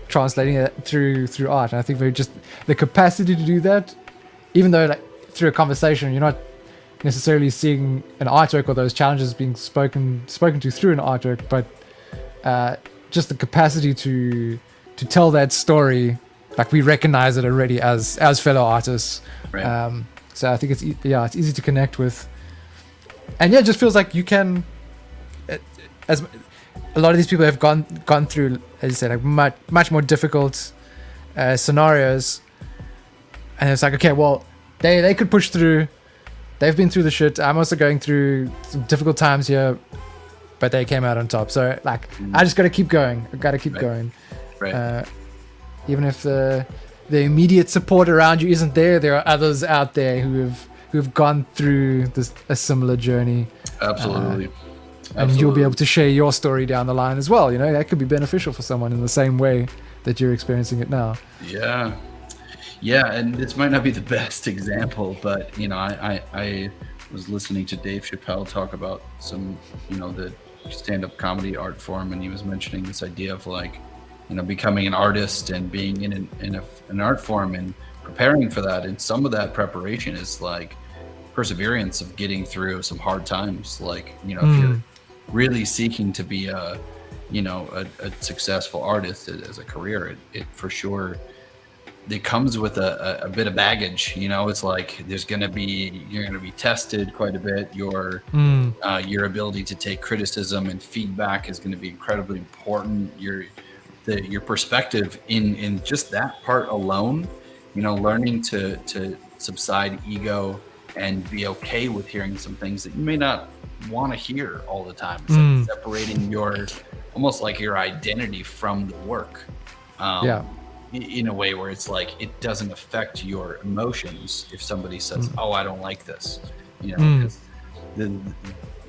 translating it through art. And I think just the capacity to do that, even though like through a conversation, you're not necessarily seeing an artwork or those challenges being spoken to through an artwork, but just the capacity to tell that story, like we recognize it already as fellow artists. Right. So I think it's easy to connect with, and it just feels like you can, as a lot of these people have gone through, as you said, like much more difficult scenarios, and it's like, okay, well, they could push through. They've been through the shit. I'm also going through some difficult times here, but they came out on top. So like, I just got to keep going. I got to keep going. Right. Even if the immediate support around you isn't there are others out there who've gone through a similar journey. Absolutely. And you'll be able to share your story down the line as well. That could be beneficial for someone in the same way that you're experiencing it now. Yeah, and this might not be the best example, but I was listening to Dave Chappelle talk about some, the stand-up comedy art form, and he was mentioning this idea of like, becoming an artist and being in an art form and preparing for that. And some of that preparation is like perseverance of getting through some hard times. Like, if you're really seeking to be a successful artist as a career, it for sure, it comes with a bit of baggage. It's like you're going to be tested quite a bit. Your ability to take criticism and feedback is going to be incredibly important. Your perspective in just that part alone, learning to subside ego and be okay with hearing some things that you may not want to hear all the time. It's like separating almost like your identity from the work. In a way where it's like it doesn't affect your emotions if somebody says, "Oh, I don't like this," 'cause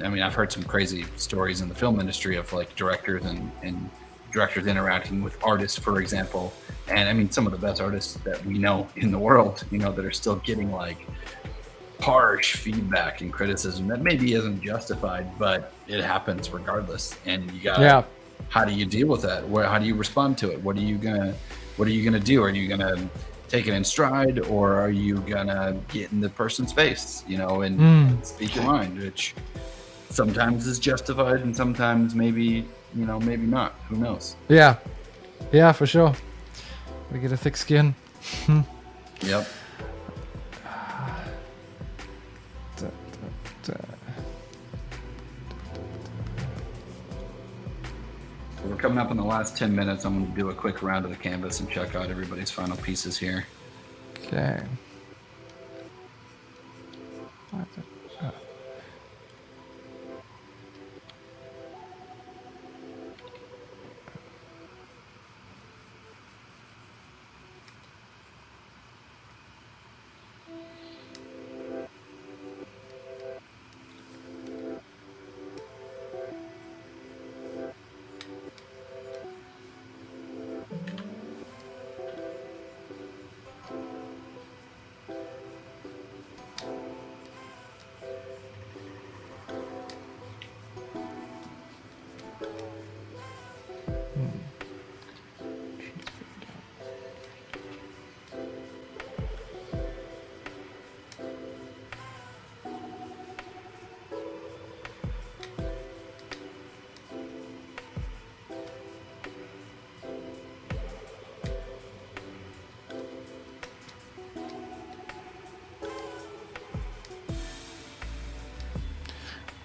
I've heard some crazy stories in the film industry of like directors and directors interacting with artists, for example. And some of the best artists that we know in the world, that are still getting like harsh feedback and criticism that maybe isn't justified, but it happens regardless. And you gotta, how do you deal with that? How do you respond to it? What are you gonna do? Are you gonna take it in stride, or are you gonna get in the person's face, and speak your mind, which sometimes is justified and sometimes maybe not. Who knows? Yeah, for sure. We get a thick skin. Yep. We're coming up in the last 10 minutes. I'm going to do a quick round of the canvas and check out everybody's final pieces here. Okay.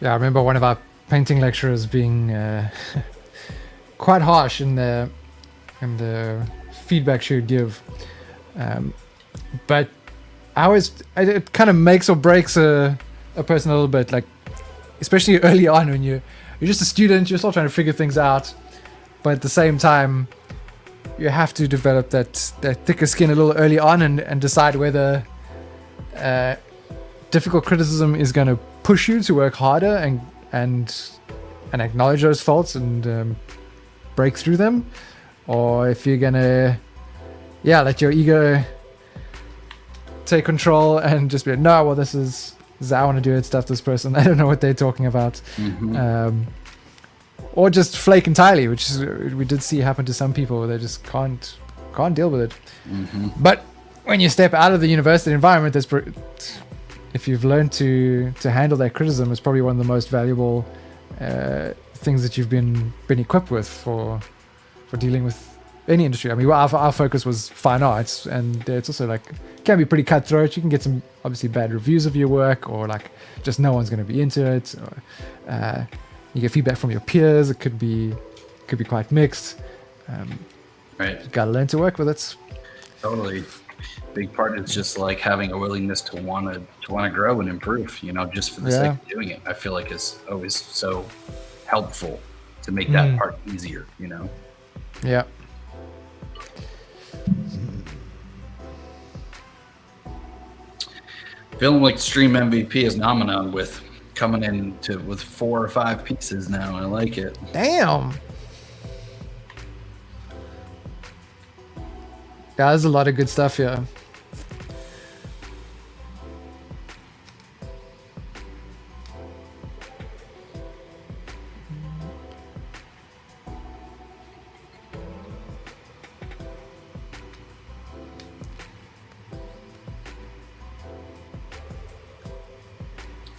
Yeah, I remember one of our painting lecturers being quite harsh in the feedback she would give. But it kind of makes or breaks a person a little bit, like especially early on when you're just a student, you're still trying to figure things out, but at the same time you have to develop that thicker skin a little early on and decide whether difficult criticism is going to push you to work harder and acknowledge those faults and break through them, or if you're gonna let your ego take control and just be like, no, well, this is how I want to do it, stuff this person, I don't know what they're talking about. Or just flake entirely, which is, we did see happen to some people. They just can't deal with it. But when you step out of the university environment, if you've learned to handle that criticism, it's probably one of the most valuable things that you've been equipped with for dealing with any industry. I mean, our focus was fine arts, and it's also like can be pretty cutthroat. You can get some obviously bad reviews of your work, or like just no one's going to be into it. Or, you get feedback from your peers. It could be quite mixed. Right. You gotta learn to work with it. Totally. Big part is just like having a willingness to want to grow and improve. Just for the sake of doing it. I feel like it's always so helpful to make that part easier. Yeah. Feeling like Stream MVP is Nominal with coming in with 4 or 5 pieces now. I like it. Damn. Yeah, there's a lot of good stuff here.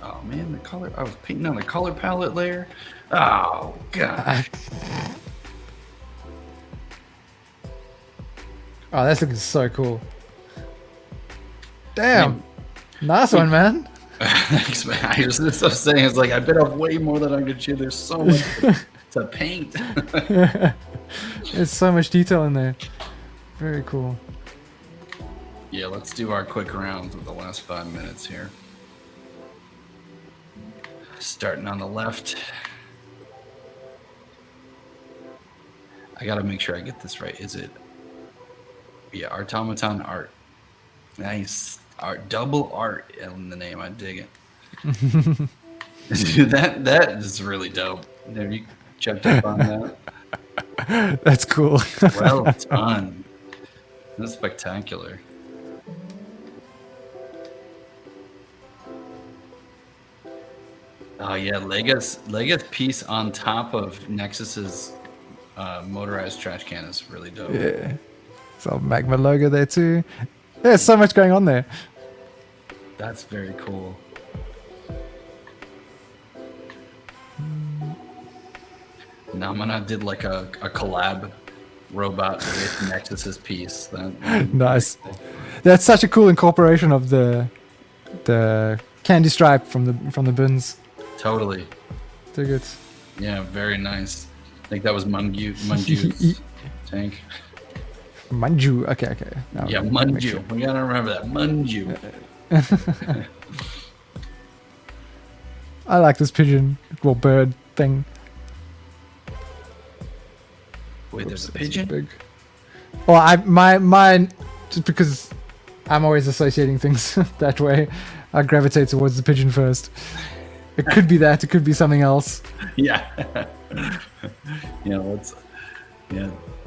Oh man, the color, I was painting on the color palette layer. Oh god. Oh, that's looking so cool. Damn. Nice one, man. Thanks, man. I was saying, it's like I bit off way more than I could chew. There's so much to paint. There's so much detail in there. Very cool. Yeah, let's do our quick rounds of the last 5 minutes here. Starting on the left. I gotta make sure I get this right. Is it? Yeah, Automaton Art. Nice. Art, double art in the name. I dig it. Dude, that is really dope. Have you checked up on that? That's cool. Well done. That's spectacular. Oh yeah, Lega's piece on top of Nexus's motorized trash can is really dope. Yeah. So Magma logo there too. There's so much going on there. That's very cool. Namana did like a collab robot with Nexus's piece. Nice. That's such a cool incorporation of the candy stripe from the bins. Totally. Too good. Yeah, very nice. I think that was Munju's tank. Manju. Okay. Now Yeah, Munju. Sure. We gotta remember that. Munju. I like this pigeon, well, bird thing. Wait, there's a pigeon? Big. Well, mine, just because I'm always associating things that way, I gravitate towards the pigeon first. It could be that. It could be something else. Yeah.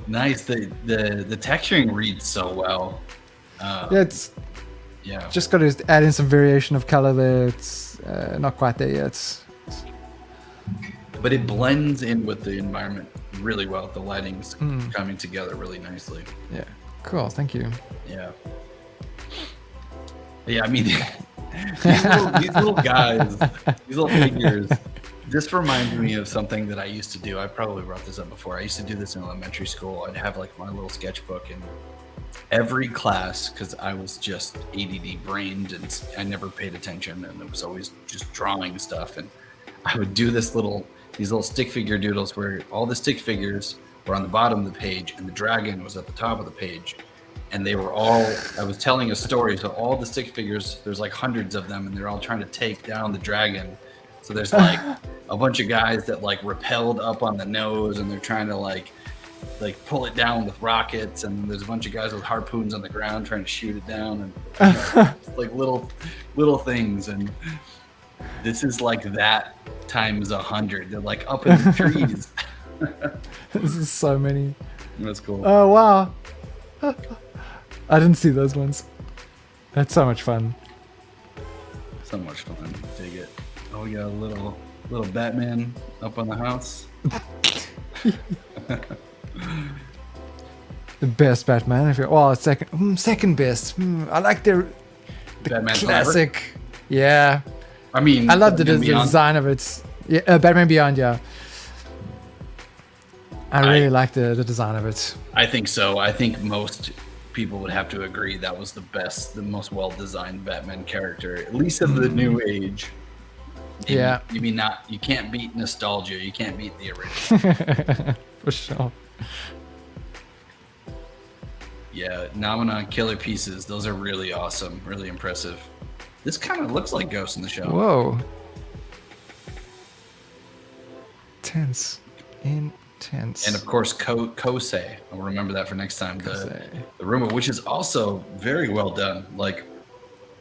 Nice. The texturing reads so well. It's just got to add in some variation of color there. It's not quite there yet. But it blends in with the environment really well. The lighting's coming together really nicely. Yeah. Cool. Thank you. Yeah. Yeah, I mean, these little guys, these little figures, this reminds me of something that I used to do. I probably brought this up before. I used to do this in elementary school. I'd have like my little sketchbook in every class because I was just ADD brained and I never paid attention, and it was always just drawing stuff. And I would do these little stick figure doodles where all the stick figures were on the bottom of the page and the dragon was at the top of the page. And they were all, I was telling a story. So all the stick figures, there's like hundreds of them, and they're all trying to take down the dragon. So there's like a bunch of guys that like rappelled up on the nose, and they're trying to like pull it down with rockets. And there's a bunch of guys with harpoons on the ground trying to shoot it down, and like little things. And this is like that times 100. They're like up in the trees. This is so many. That's cool. Oh wow. I didn't see those ones. That's so much fun. So much fun. Dig it. Oh, we got a little Batman up on the house. The best Batman. Second best. I like the Batman classic. Forever? Yeah. I mean, I love the Batman Beyond. design of it. Yeah, Batman Beyond. Yeah. I really like the design of it. I think so. I think most people would have to agree that was the most well-designed Batman character, at least of the new age. Yeah. You can't beat nostalgia. You can't beat the original. For sure. Yeah, Nomenon killer pieces. Those are really awesome, really impressive. This kind of looks like Ghost in the Shell. Whoa. Intense. And of course, Kosei. I'll remember that for next time. The rumor, which is also very well done. Like,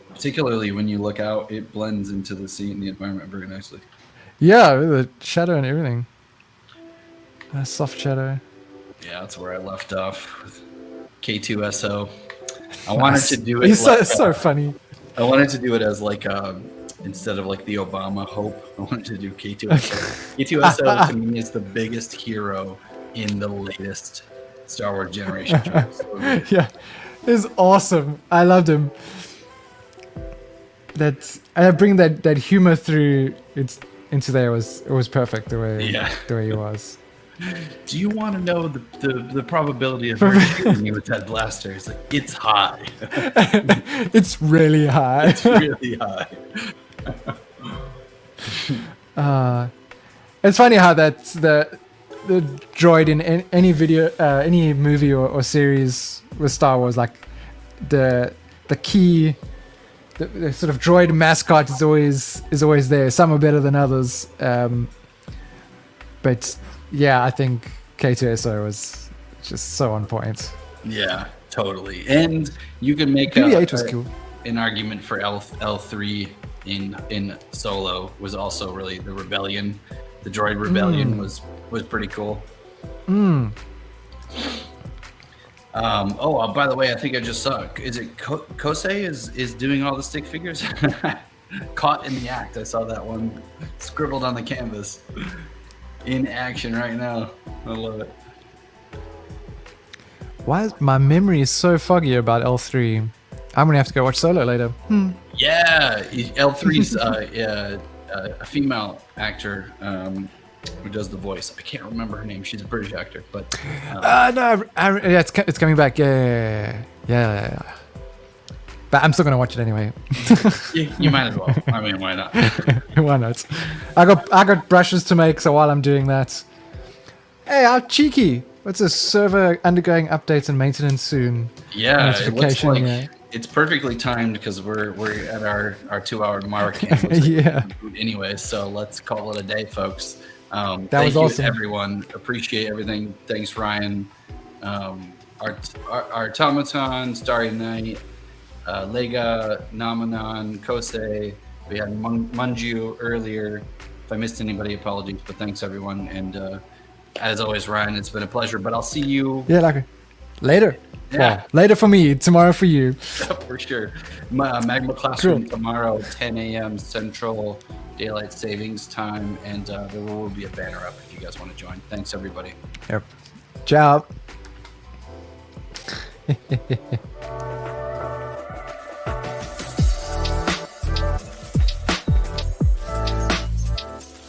particularly when you look out, it blends into the scene, the environment very nicely. Yeah, with the shadow and everything. A soft shadow. Yeah, that's where I left off with K2SO. I wanted to do it. He's so funny. I wanted to do it as like instead of like the Obama hope, I wanted to do K2SO. K2SO to me is the biggest hero in the latest Star Wars generation. Yeah, it's awesome. I loved him. Bringing that humor through into there was perfect the way he was. Do you want to know the probability of shooting me with that blaster? It's like, it's high. It's really high. It's really high. It's funny how that's the droid in any video, any movie or series with Star Wars, like the key, the sort of droid mascot is always there. Some are better than others, but yeah, I think K2SO was just so on point. Yeah, totally. And you can make BB-8 was cool. An argument for L3 in Solo was also really the rebellion. The droid rebellion was pretty cool. By the way, I think I just saw. Is it Kosei is doing all the stick figures? Caught in the act. I saw that one scribbled on the canvas. In action right now. I love it. Why is my memory is so foggy about L3? I'm gonna have to go watch Solo later. Yeah, L3's a female actor who does the voice. I can't remember her name. She's a British actor, but it's coming back. Yeah. But I'm still gonna watch it anyway. you might as well. I mean, why not? Why not? I got brushes to make, so while I'm doing that, hey, how cheeky! What's this? Server undergoing updates and maintenance soon. Yeah, it looks like yeah. It's perfectly timed because we're at our 2-hour mark. Yeah. Anyway, so let's call it a day, folks. That thank was you, awesome. everyone. Appreciate everything. Thanks, Ryan. Our Automaton, Starry Night, Lega, Nomenon, Kosei. We had Munju earlier. If I missed anybody, apologies, but thanks, everyone. And as always, Ryan, it's been a pleasure. But I'll see you. Yeah, like later. Yeah. Well, later for me, tomorrow for you. For sure. Magma Classroom tomorrow, 10 a.m. Central Daylight Savings Time, and there will be a banner up if you guys want to join. Thanks, everybody. Yep. Ciao.